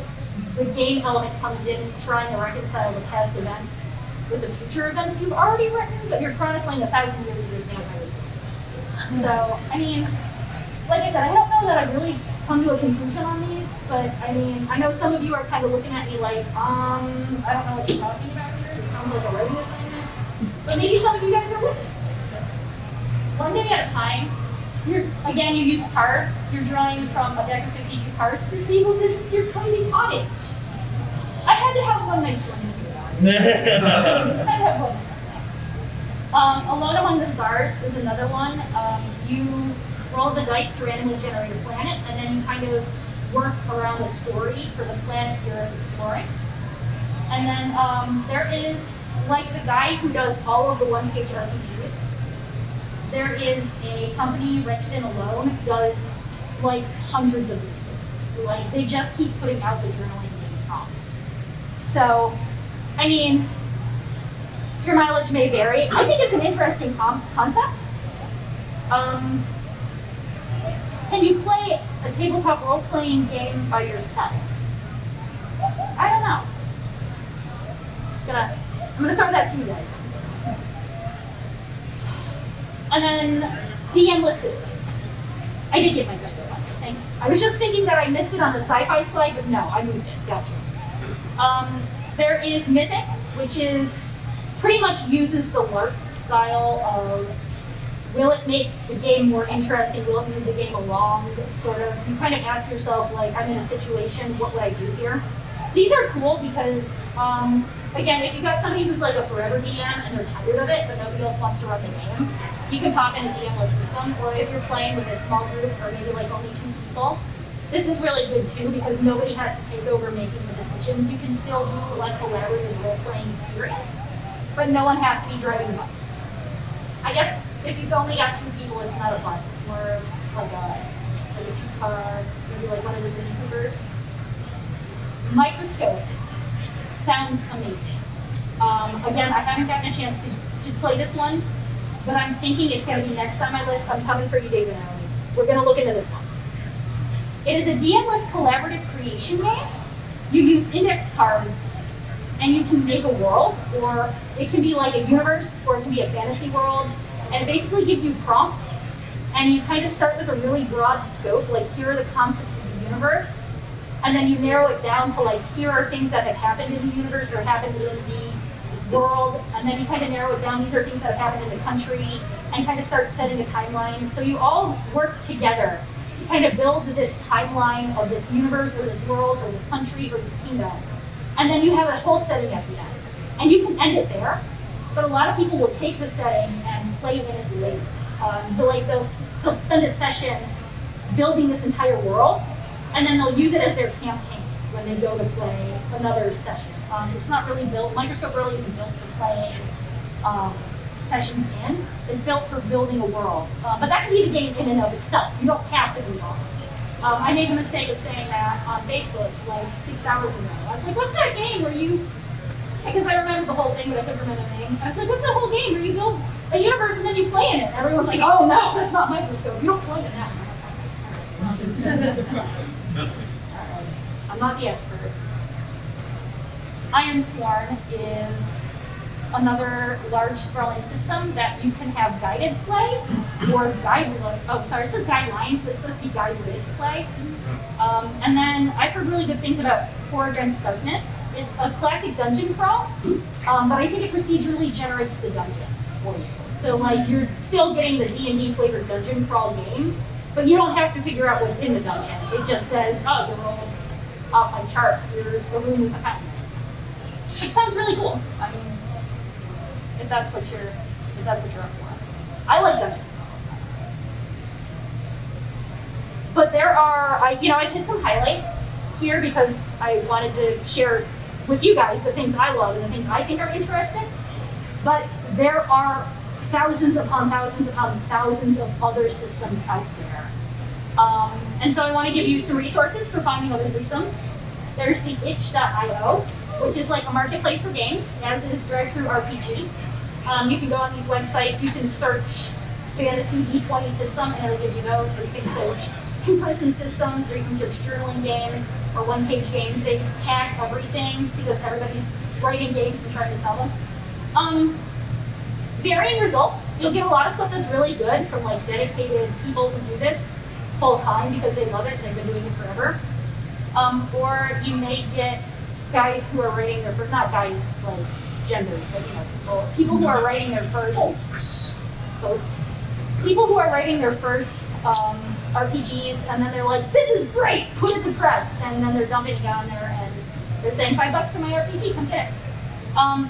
the game element comes in trying to reconcile the past events with the future events you've already written, but you're chronicling 1,000 years of this vampire's life. So, I mean, like I said, I don't know that I've really come to a conclusion on these, but I mean, I know some of you are kind of looking at me like, I don't know what you're talking about here. It sounds like a writing assignment. But maybe some of you guys are with me. One day at a time, you use cards. You're drawing from a deck of 52 cards to see who visits your cozy cottage. I had to have one nice one. Alone Among the Stars is another one. You roll the dice to randomly generate a planet, and then you kind of work around the story for the planet you're exploring. And then there is, like the guy who does all of the one-page RPGs, there is a company, Wretched and Alone, does like hundreds of these things. Like they just keep putting out the journaling game prompts. So, I mean, your mileage may vary. I think it's an interesting concept. Can you play a tabletop role-playing game by yourself? I don't know. I'm gonna throw that to you guys. And then DM-less systems. I did get my microscope on your thing. I was just thinking that I missed it on the sci-fi slide, but no, I moved it. Gotcha. There is Mythic, which is pretty much uses the LARP style of will it make the game more interesting? Will it move the game along? Sort of. You kind of ask yourself, like, I'm in a situation, what would I do here? These are cool because, again, if you've got somebody who's like a forever DM and they're tired of it, but nobody else wants to run the game, you can pop in a DM-less system. Or if you're playing with a small group or maybe like only 2 people, this is really good too because nobody has to take over making the decisions. You can still do a collaborative role-playing experience, but no one has to be driving the bus. I guess if you've only got 2 people, it's not a bus. It's more like a 2-car, maybe like one of those Mini Coopers. Microscope sounds amazing. Again, I haven't gotten a chance to play this one, but I'm thinking it's going to be next on my list. I'm coming for you, David and Allie. We're going to look into this one. It is a DM-less collaborative creation game. You use index cards, and you can make a world, or it can be like a universe, or it can be a fantasy world, and it basically gives you prompts, and you kind of start with a really broad scope, like here are the concepts of the universe, and then you narrow it down to like here are things that have happened in the universe or happened in the world, and then you kind of narrow it down, these are things that have happened in the country, and kind of start setting a timeline. So you all work together to kind of build this timeline of this universe or this world or this country or this kingdom. And then you have a whole setting at the end. And you can end it there, but a lot of people will take the setting and play in it later. So like they'll spend a session building this entire world, and then they'll use it as their campaign when they go to play another session. It's not really built, Microscope really isn't built for playing sessions in. It's built for building a world. But that can be the game in and of itself. You don't have to be involved. I made the mistake of saying that on Facebook like 6 hours ago. I was like, what's that game where you, because I remembered the whole thing, but I couldn't remember the name. I was like, what's that whole game where you build a universe and then you play in it? And everyone's like, oh no, that's not Microscope. You don't play in that. I'm not the expert. Iron Sworn is another large sprawling system that you can have guided play or it says guidelines, but it's supposed to be guide-based play. And then I've heard really good things about Four Against Darkness. It's a classic dungeon crawl, but I think it procedurally generates the dungeon for you. So like you're still getting the D&D flavored dungeon crawl game, but you don't have to figure out what's in the dungeon. It just says, oh, you rolled off my chart, here's a room with a fountain. It sounds really cool. I mean, if that's what you're up for. I like dungeon crawls. But there are, I've hit some highlights here because I wanted to share with you guys the things I love and the things I think are interesting. But there are thousands upon thousands upon thousands of other systems out there. And so I want to give you some resources for finding other systems. There's the itch.io, which is like a marketplace for games, as is Drive-Thru RPG. You can go on these websites, you can search fantasy D20 system, and it'll give you those, or you can search two-person systems where you can search journaling games or one-page games. They tag everything because everybody's writing games and trying to sell them. Varying results. You'll get a lot of stuff that's really good from like dedicated people who do this full time because they love it and they've been doing it forever. Or you may get guys who are writing their first, not guys like genders, but people who are writing their first folks. People who are writing their first RPGs and then they're like, this is great, put it to press, and then they're dumping it down there and they're saying $5 for my RPG, come get it.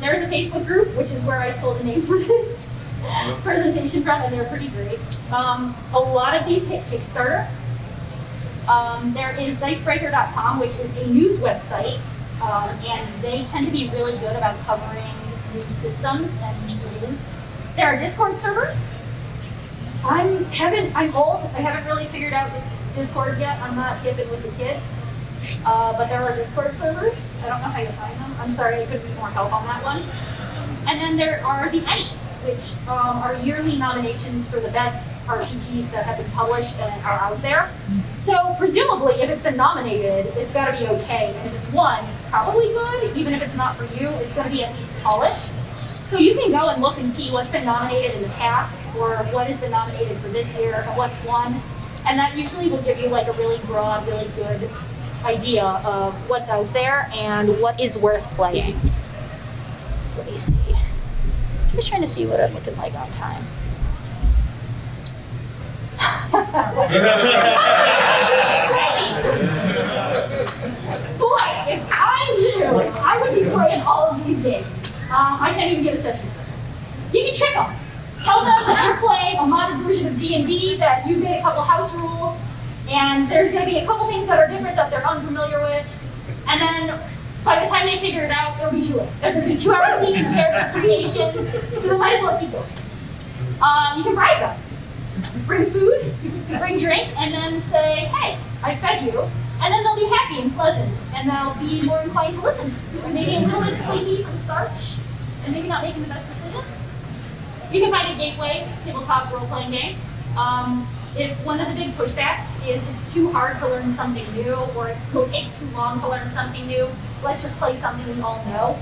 There's a Facebook group, which is where I stole the name for this presentation from, and they're pretty great. A lot of these hit Kickstarter. There is dicebreaker.com, which is a news website, and they tend to be really good about covering new systems and new news. There are Discord servers. I'm old. I haven't really figured out Discord yet. I'm not hip with the kids. But there are Discord servers. I don't know how you find them. I'm sorry, I couldn't need more help on that one. And then there are the Emmys, which are yearly nominations for the best RPGs that have been published and are out there. So presumably, if it's been nominated, it's got to be okay. And if it's won, it's probably good. Even if it's not for you, it's going to be at least polished. So you can go and look and see what's been nominated in the past, or what has been nominated for this year, and what's won. And that usually will give you like a really broad, really good idea of what's out there and what is worth playing. So let me see. I'm just trying to see what I'm looking like on time. Boy, if I knew, I would be playing all of these games. I can't even get a session. You can trick them. Tell them that you're playing a modern version of D&D, that you made a couple house rules, and there's going to be a couple things that are different that they're unfamiliar with. And then by the time they figure it out, it'll be too late. There's going to be 2 hours deep in character creation, so they might as well keep going. You can bribe them. Bring food, you can bring drink, and then say, hey, I fed you. And then they'll be happy and pleasant, and they'll be more inclined to listen to you. And maybe a little bit sleepy from starch, and maybe not making the best decisions. You can find a gateway tabletop role-playing game. If one of the big pushbacks is it's too hard to learn something new, or it will take too long to learn something new, let's just play something we all know.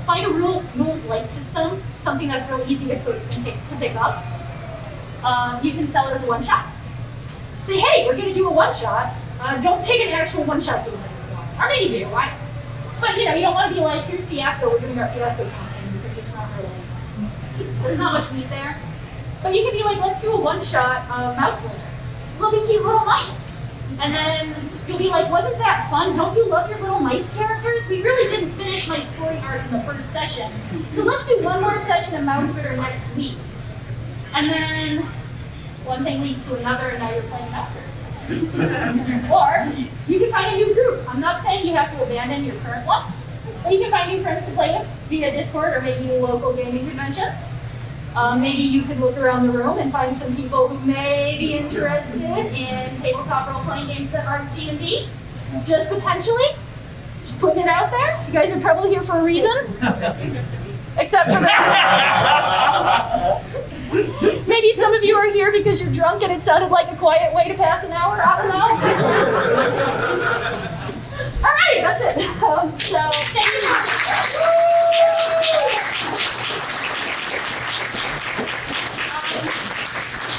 Find a rules light system, something that's real easy to pick up. You can sell it as a one-shot. Say, hey, we're going to do a one-shot. Don't pick an actual one-shot game for this one. Or maybe do, right? But you don't want to be like, here's Fiasco, we're doing our Fiasco campaign, because it's not really, there's not much meat there. But you can be like, let's do a one-shot mouse winner. They'll be cute little mice. And then you'll be like, wasn't that fun? Don't you love your little mice characters? We really didn't finish my story arc in the first session. So let's do one more session of mouse winner next week. And then one thing leads to another, and now you're playing mouse winner. Or you can find a new group. I'm not saying you have to abandon your current one, but you can find new friends to play with via Discord or maybe local gaming conventions. Maybe you could look around the room and find some people who may be interested in tabletop role-playing games that aren't D&D. Just potentially. Just putting it out there. You guys are probably here for a reason. Except for that. Maybe some of you are here because you're drunk and it sounded like a quiet way to pass an hour. I don't know. All right, that's it. So thank you.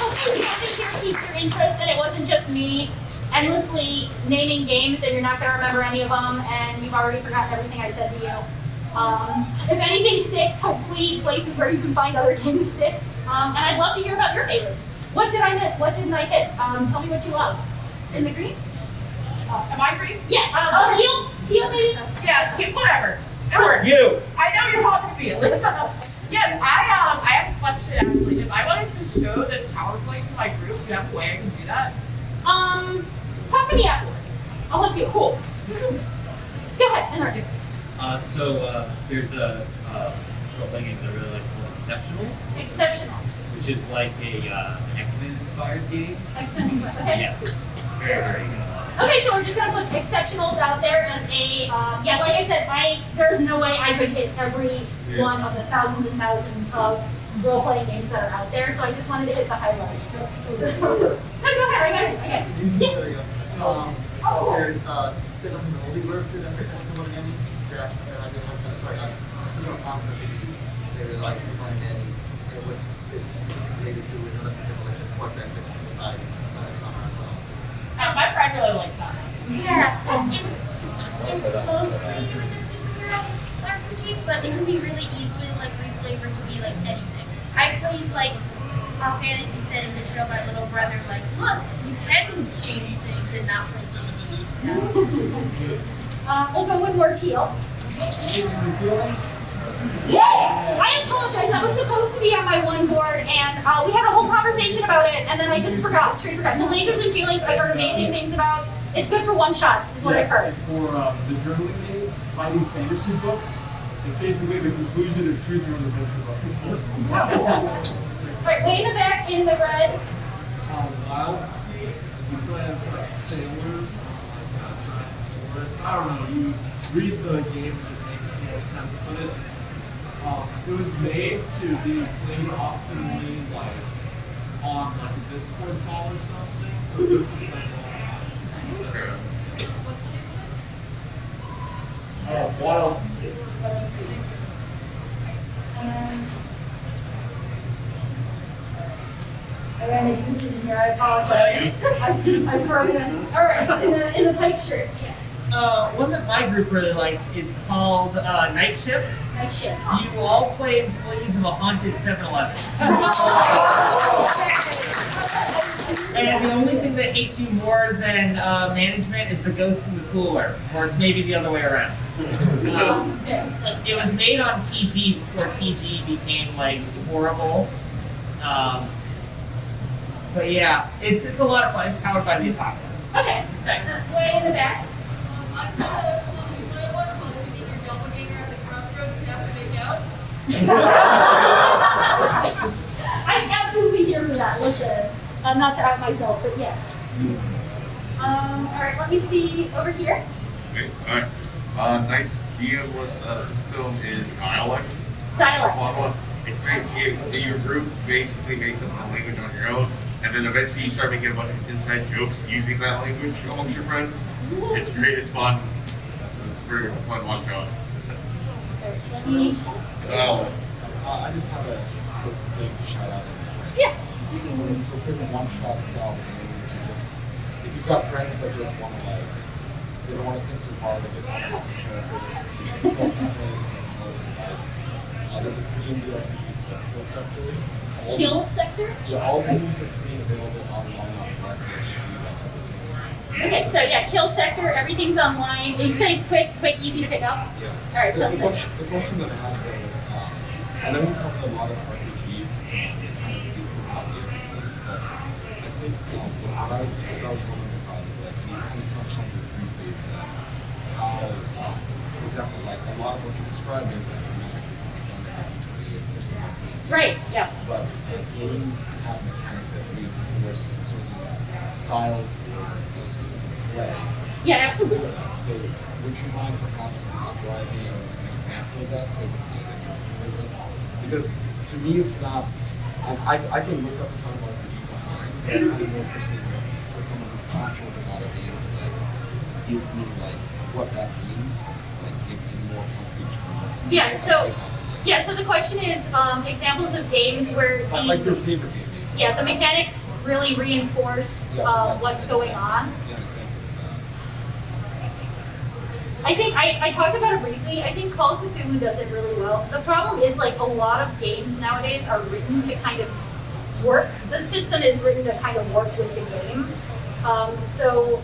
Hopefully something here piqued your interest and it wasn't just me endlessly naming games and you're not going to remember any of them and you've already forgotten everything I said to you. If anything sticks, hopefully places where you can find other games sticks. And I'd love to hear about your favorites. What did I miss? What didn't I hit? Tell me what you love. In the green? Am I green? Yeah. Teal maybe? Yeah, teal, whatever. It works. You. I know you're talking to me. Listen. Yes, I have a question actually. If I wanted to show this PowerPoint to my group, do you have a way I can do that? Talk to me afterwards. I'll help you. Cool. Go ahead, Enrique. There's a role-playing game that I really like called Exceptionals, Exceptional. which is like an X-Men inspired game. X-Men. Okay. Yes, it's very, very good. Okay, so we're just gonna put exceptionals out there as a, like I said, there's no way I could hit every one of the thousands and thousands of role-playing games that are out there, so I just wanted to hit the highlights. No, go ahead, I got you. Yeah. So there's 7 multiverses and technical gaming that I did have to sorry, there is like one and which is related to another technical like the sport that I My friend really likes that. Yeah, it's mostly like a superhero RPG, but it can be really easily like reflavored to be like anything. I played like a fantasy setting to show my little brother like, look, you can change things and not play games. We'll go with more teal. Yes! I apologize. That was supposed to be on my one board, and we had a whole conversation about it, and then I just forgot, straight forgot. So lasers and feelings, I've heard amazing things about. It's good for one-shots, is what I've heard. For the journaling games, fighting fantasy books, it's basically the conclusion of Choose Your Own Adventure books. All right, way in the back, in the red. Wild Sea, you play as like sailors. I don't know, you read the games, it makes more sense, but it was made to be played optimally like on like a Discord call or something, so you can play Wild Sea. I gotta make a decision here, I apologize. I'm frozen. All right, in the pipe shirt, yeah. One that my group really likes is called Night Shift. Night shift. You all play employees of a haunted 7-Eleven. And the only thing that hates you more than management is the ghost in the cooler, or it's maybe the other way around. It was made on TG before TG became like horrible. But yeah, it's a lot of fun. It's powered by the apocalypse. Okay, Thanks. way in the back. I'm absolutely here for that. Listen, not to out myself, but yes. All right, let me see over here. Okay, all right. Nice DM system is dialect. Dialect. It's great. Your group basically makes up a language on your own, and then eventually you start making a bunch of inside jokes using that language amongst your friends. It's great. It's fun. It's very fun to watch out. I just have a quick thing to shout out. Yeah. For prison one-shot style games, just if you've got friends that just want to like, they don't want to think too hard, they just want to have some characters, kill some things, and roll some dice. There's a free indie RPG called Kill Sector. Kill Sector? Yeah, all games are free and available online on DriveThru. Okay, so yeah, Kill Sector, everything's online. You say it's quick, easy to pick up? Yeah. All right, Kill Sector. The question that I had there was, I know you cover a lot of RPGs to kind of do obvious things, but I think what I was wondering about is that you kind of touched on this briefly, is that how, for example, like a lot of what you're describing, like the system like game. Right, yeah. But games can have mechanics that reinforce certain styles or systems of play. Yeah, absolutely. So would you mind perhaps describing an example of that, say, with a game that you're familiar with? Because to me it's not, I can look up a ton of RPGs online, but I find it more interesting for someone who's passionate about a game to like give me like what that means, like in more concrete terms. Yeah, so the question is examples of games where the like your favorite game. yeah, the mechanics really reinforce what's going on. Yeah, exactly. I think I talked about it briefly. I think Call of Cthulhu does it really well. The problem is like a lot of games nowadays are written to kind of work. The system is written to kind of work with the game. So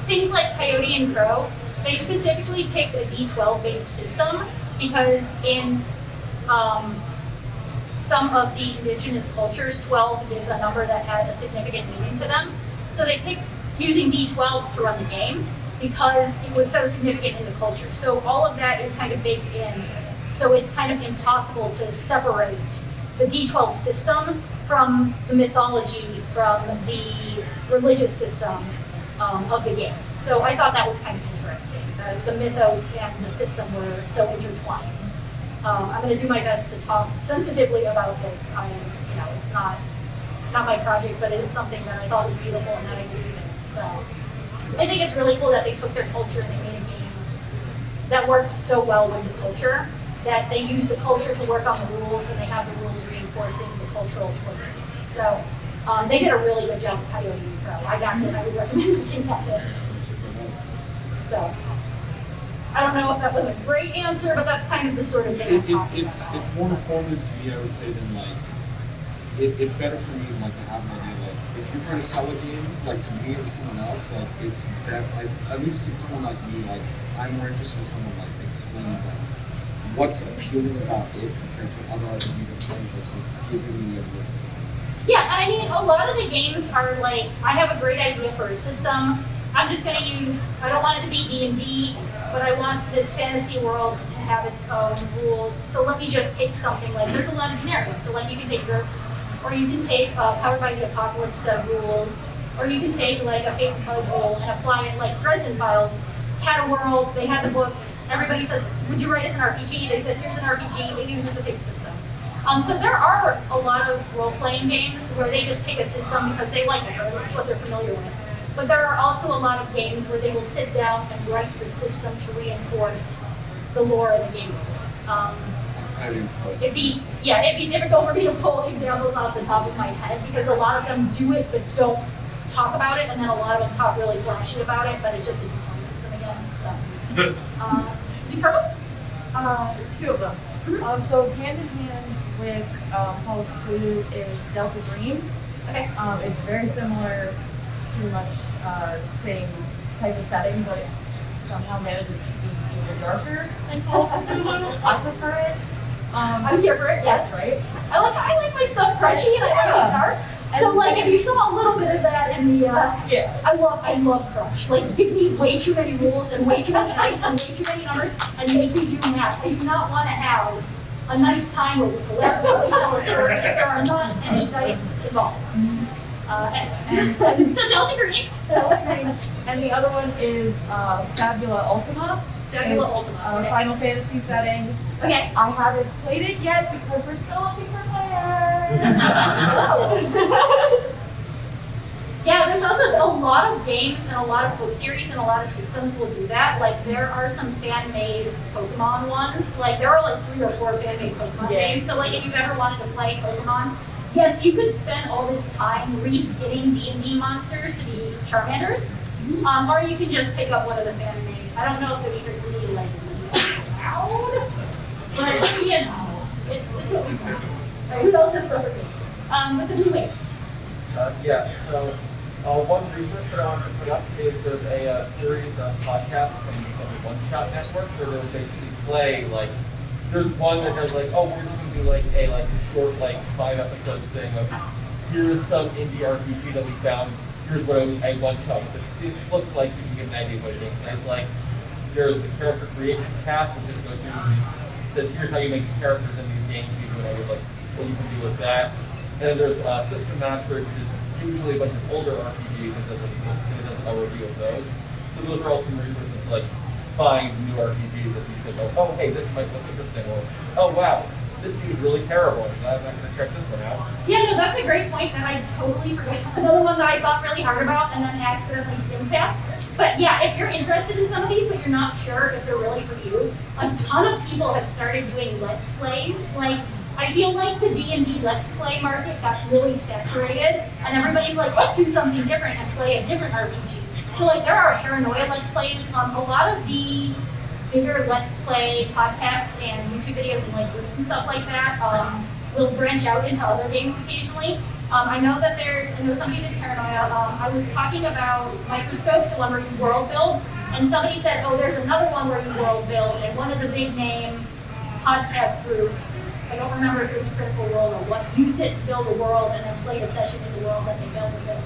things like Coyote and Crow, they specifically picked a D12 based system because in some of the indigenous cultures, 12 is a number that had a significant meaning to them. So they picked using D12s to run the game because it was so significant in the culture. So all of that is kind of baked in. So it's kind of impossible to separate the D12 system from the mythology, from the religious system of the game. So I thought that was kind of interesting. The mythos and the system were so intertwined. I'm going to do my best to talk sensitively about this. It's not my project, but it is something that I thought was beautiful and that I believe in. So I think it's really cool that they took their culture and they made a game that worked so well with the culture, that they use the culture to work on the rules, and they have the rules reinforcing the cultural choices. So they did a really good job with Coyote Pro. I got it. I would recommend looking at it. So I don't know if that was a great answer, but that's kind of the sort of thing I'm talking about. It's more informative to me, I would say, than like it's better for me like to have an idea. Like if you're trying to sell a game, like to me or to someone else, like it's better. Like at least to someone like me, like I'm more interested in someone like explaining like what's appealing about it compared to other RPGs I'm playing versus giving me a list. Yes, and I mean, a lot of the games are like, I have a great idea for a system. I'm just going to use, I don't want it to be D&D, but I want this fantasy world to have its own rules. So let me just pick something like, there's a lot of generic ones. So like you can take GURPS, or you can take Powered by the Apocalypse rules, or you can take like a Fate and Fudge rule and apply it like Dresden Files. Had a world, they had the books, everybody said, would you write us an RPG? They said, here's an RPG, it uses the Fate system. So there are a lot of role-playing games where they just pick a system because they like it, or that's what they're familiar with. But there are also a lot of games where they will sit down and write the system to reinforce the lore of the game rules. It'd be difficult for me to pull examples off the top of my head because a lot of them do it but don't talk about it, and then a lot of them talk really flashy about it, but it's just a D20 system again. So, Two of them. So hand in hand with Call of Cthulhu is Delta Green. Okay. It's very similar, pretty much same type of setting, but it somehow manages to be even darker than Call of Cthulhu. I prefer it. I'm here for it, yes. Right? I like my stuff crunchy and I like it dark. So like if you saw a little bit of that in the I love crunch. Like give me way too many rules and way too many dice and way too many numbers and make me do math. I do not want to have a nice time where we collaborate, tell a story if there are not any dice involved. So Delta Green. And the other one is Fabula Ultima. Fabula It's Ultima. a Final Fantasy setting. Okay. I haven't played it yet because we're still looking for players. Yeah, there's also a lot of games and a lot of book series and a lot of systems will do that. Like there are some fan-made Pokemon ones. Like there are like 3 or 4 fan-made Pokemon games. So like if you've ever wanted to play Pokemon, yes, you could spend all this time reskinning D&D monsters to be Charmanders. Or you can just pick up one of the fan-made. I don't know if they're strictly like allowed, but you know, it's what we do. So who else has stuff for me? With the new wave. So one resource that I wanted to put up is there's a series of podcasts from the One Shot Network where they'll basically play like there's one that does like, oh, we're just gonna do like a short like 5-episode thing of here's some indie RPG that we found. Here's what a one shot with it looks like, so you can get an idea of what it is. There's like there's the character creation path, which just goes through says here's how you make characters in these games, you do like what you can do with that. And then there's System Master, which is usually a bunch of older RPGs and does a review of those. So those are all some resources to like find new RPGs that you think, oh hey, this might look interesting, or oh wow, this seems really terrible. I'm not going to check this one out. Yeah, no, that's a great point that I totally forgot. Another one that I thought really hard about and then accidentally skimmed past. But yeah, if you're interested in some of these, but you're not sure if they're really for you, a ton of people have started doing Let's Plays. Like, I feel like the D&D Let's Play market got really saturated, and everybody's like, let's do something different and play a different RPG. So like, there are Paranoia Let's Plays. A lot of the bigger Let's Play podcasts and YouTube videos and like groups and stuff like that will branch out into other games occasionally. I know that I know somebody did Paranoia. I was talking about Microscope, the one where you world build, and somebody said, oh, there's another one where you world build, and one of the big name podcast groups, I don't remember if it was Critical Role or what, used it to build a world and then played a session in the world that they built with it.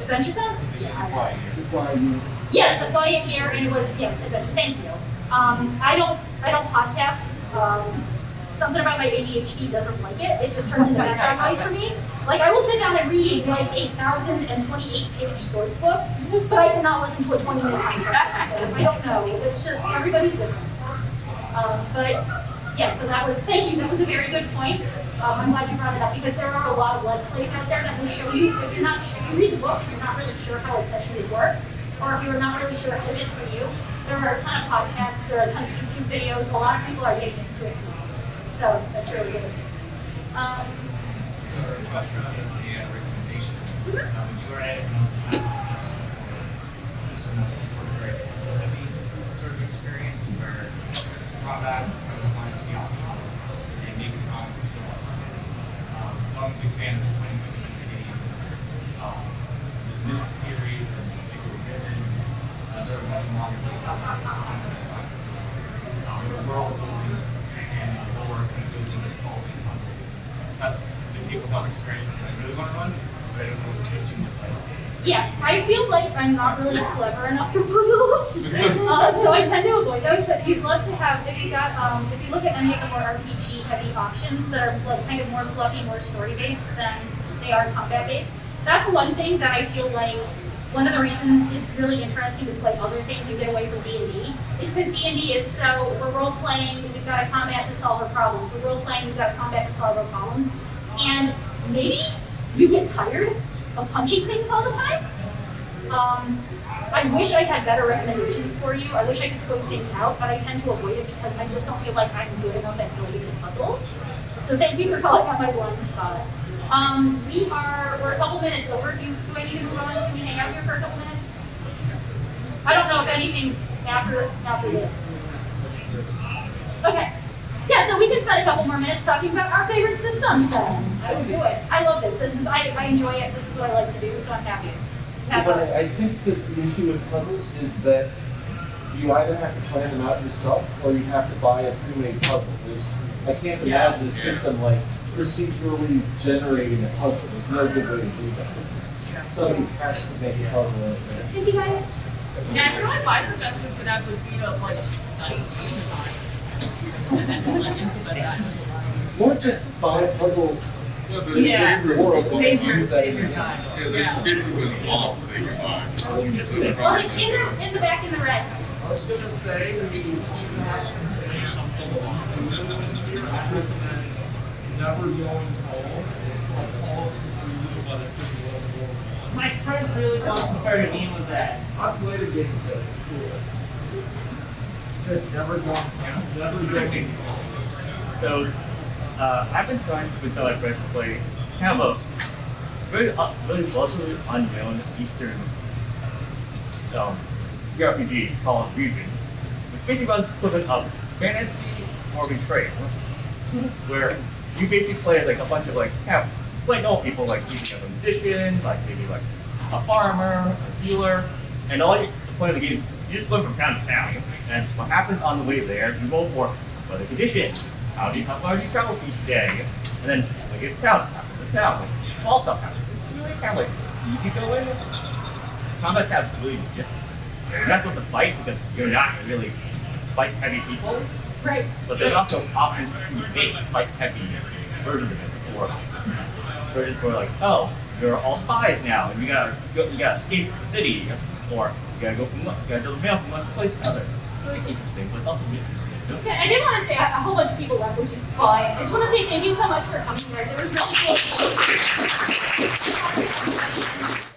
Adventure Zone? Yeah. Yes, The Quiet Year, and it was, yes, Adventure, thank you. I don't podcast. Something about my ADHD doesn't like it. It just turns into background noise for me. Like, I will sit down and read like a 1,028-page source book, but I cannot listen to a 20-minute podcast episode. I don't know. It's just, everybody's different. But yeah, so that was, thank you, that was a very good point. I'm glad you brought it up because there are a lot of Let's Plays out there that will show you, if you're not sure, you read the book, if you're not really sure how a session would work, or if you're not really sure if it's for you, there are a ton of podcasts, there are a ton of YouTube videos, a lot of people are getting into it. So that's really good. So a question about the recommendation. Would you or anyone else have a system that's incorporated into a heavy sort of experience where drawback doesn't want it to be optional and maybe the comic would feel more fun? So I'm a big fan of the 20 movie Canadians, this series and people were given, there were much longer the world building and the lore kind of goes into solving puzzles. That's the tabletop experience I really want to run, so I don't know what the system looks like. Yeah, I feel like I'm not really clever enough for puzzles, so I tend to avoid those. But you'd love to have, if you got, if you look at any of the more RPG-heavy options that are like kind of more fluffy, more story-based than they are combat-based, that's one thing that I feel like one of the reasons it's really interesting to play other things and get away from D&D is because D&D is so, we're role-playing, we've got a combat to solve our problems. We're role-playing, we've got a combat to solve our problems. And maybe you get tired of punching things all the time. I wish I had better recommendations for you. I wish I could code things out, but I tend to avoid it because I just don't feel like I'm good enough at building the puzzles. So thank you for calling out my blind spot. We're a couple minutes over. Do I need to move on? Can we hang out here for a couple minutes? I don't know if anything's after this. Okay. Yeah, so we can spend a couple more minutes talking about our favorite systems then. I would do it. I love this. I enjoy it. This is what I like to do, so I'm happy. But I think that the issue with puzzles is that you either have to plan them out yourself or you have to buy a pre-made puzzle. I can't imagine a system like procedurally generating a puzzle. There's no good way to do that. Somebody has to make a puzzle. Thank you guys. Yeah, I feel like my suggestion for that would be to like study game design and then just like implement that. Or just buy a puzzle. Yeah, in the world. save your time. Yeah, they just get into his walls, save your time. Well, it's in the back in the red. I was gonna say never going home. It's like all of the but it's in World War I. My friend really wants to start a game with that. I played a game that it's cool. Said never going home. Never going home. So, I've been trying to convince my friends to play kind of a very relatively unknown Eastern CRPG called Region, which basically runs equivalent of fantasy or betrayal, where you basically play like a bunch of like normal people, like you have a musician, like maybe like a farmer, a healer, and all you play the game, you just go from town to town, and what happens on the way there, you roll for weather conditions. How far do you travel each day? And then like it's town, the town, like all stuff happens. It's really kind of like easy going. Combat's kind of really just you're not supposed to fight because you're not really fight heavy people. Right. But there's also options to make fight heavy versions of it, or versions where like, oh, you're all spies now, and you gotta escape the city, or you gotta deliver mail from one place to another. It's really interesting, but it's also really Yeah, I did want to say a whole bunch of people left, which is fine. I just want to say thank you so much for coming, guys. It was really cool.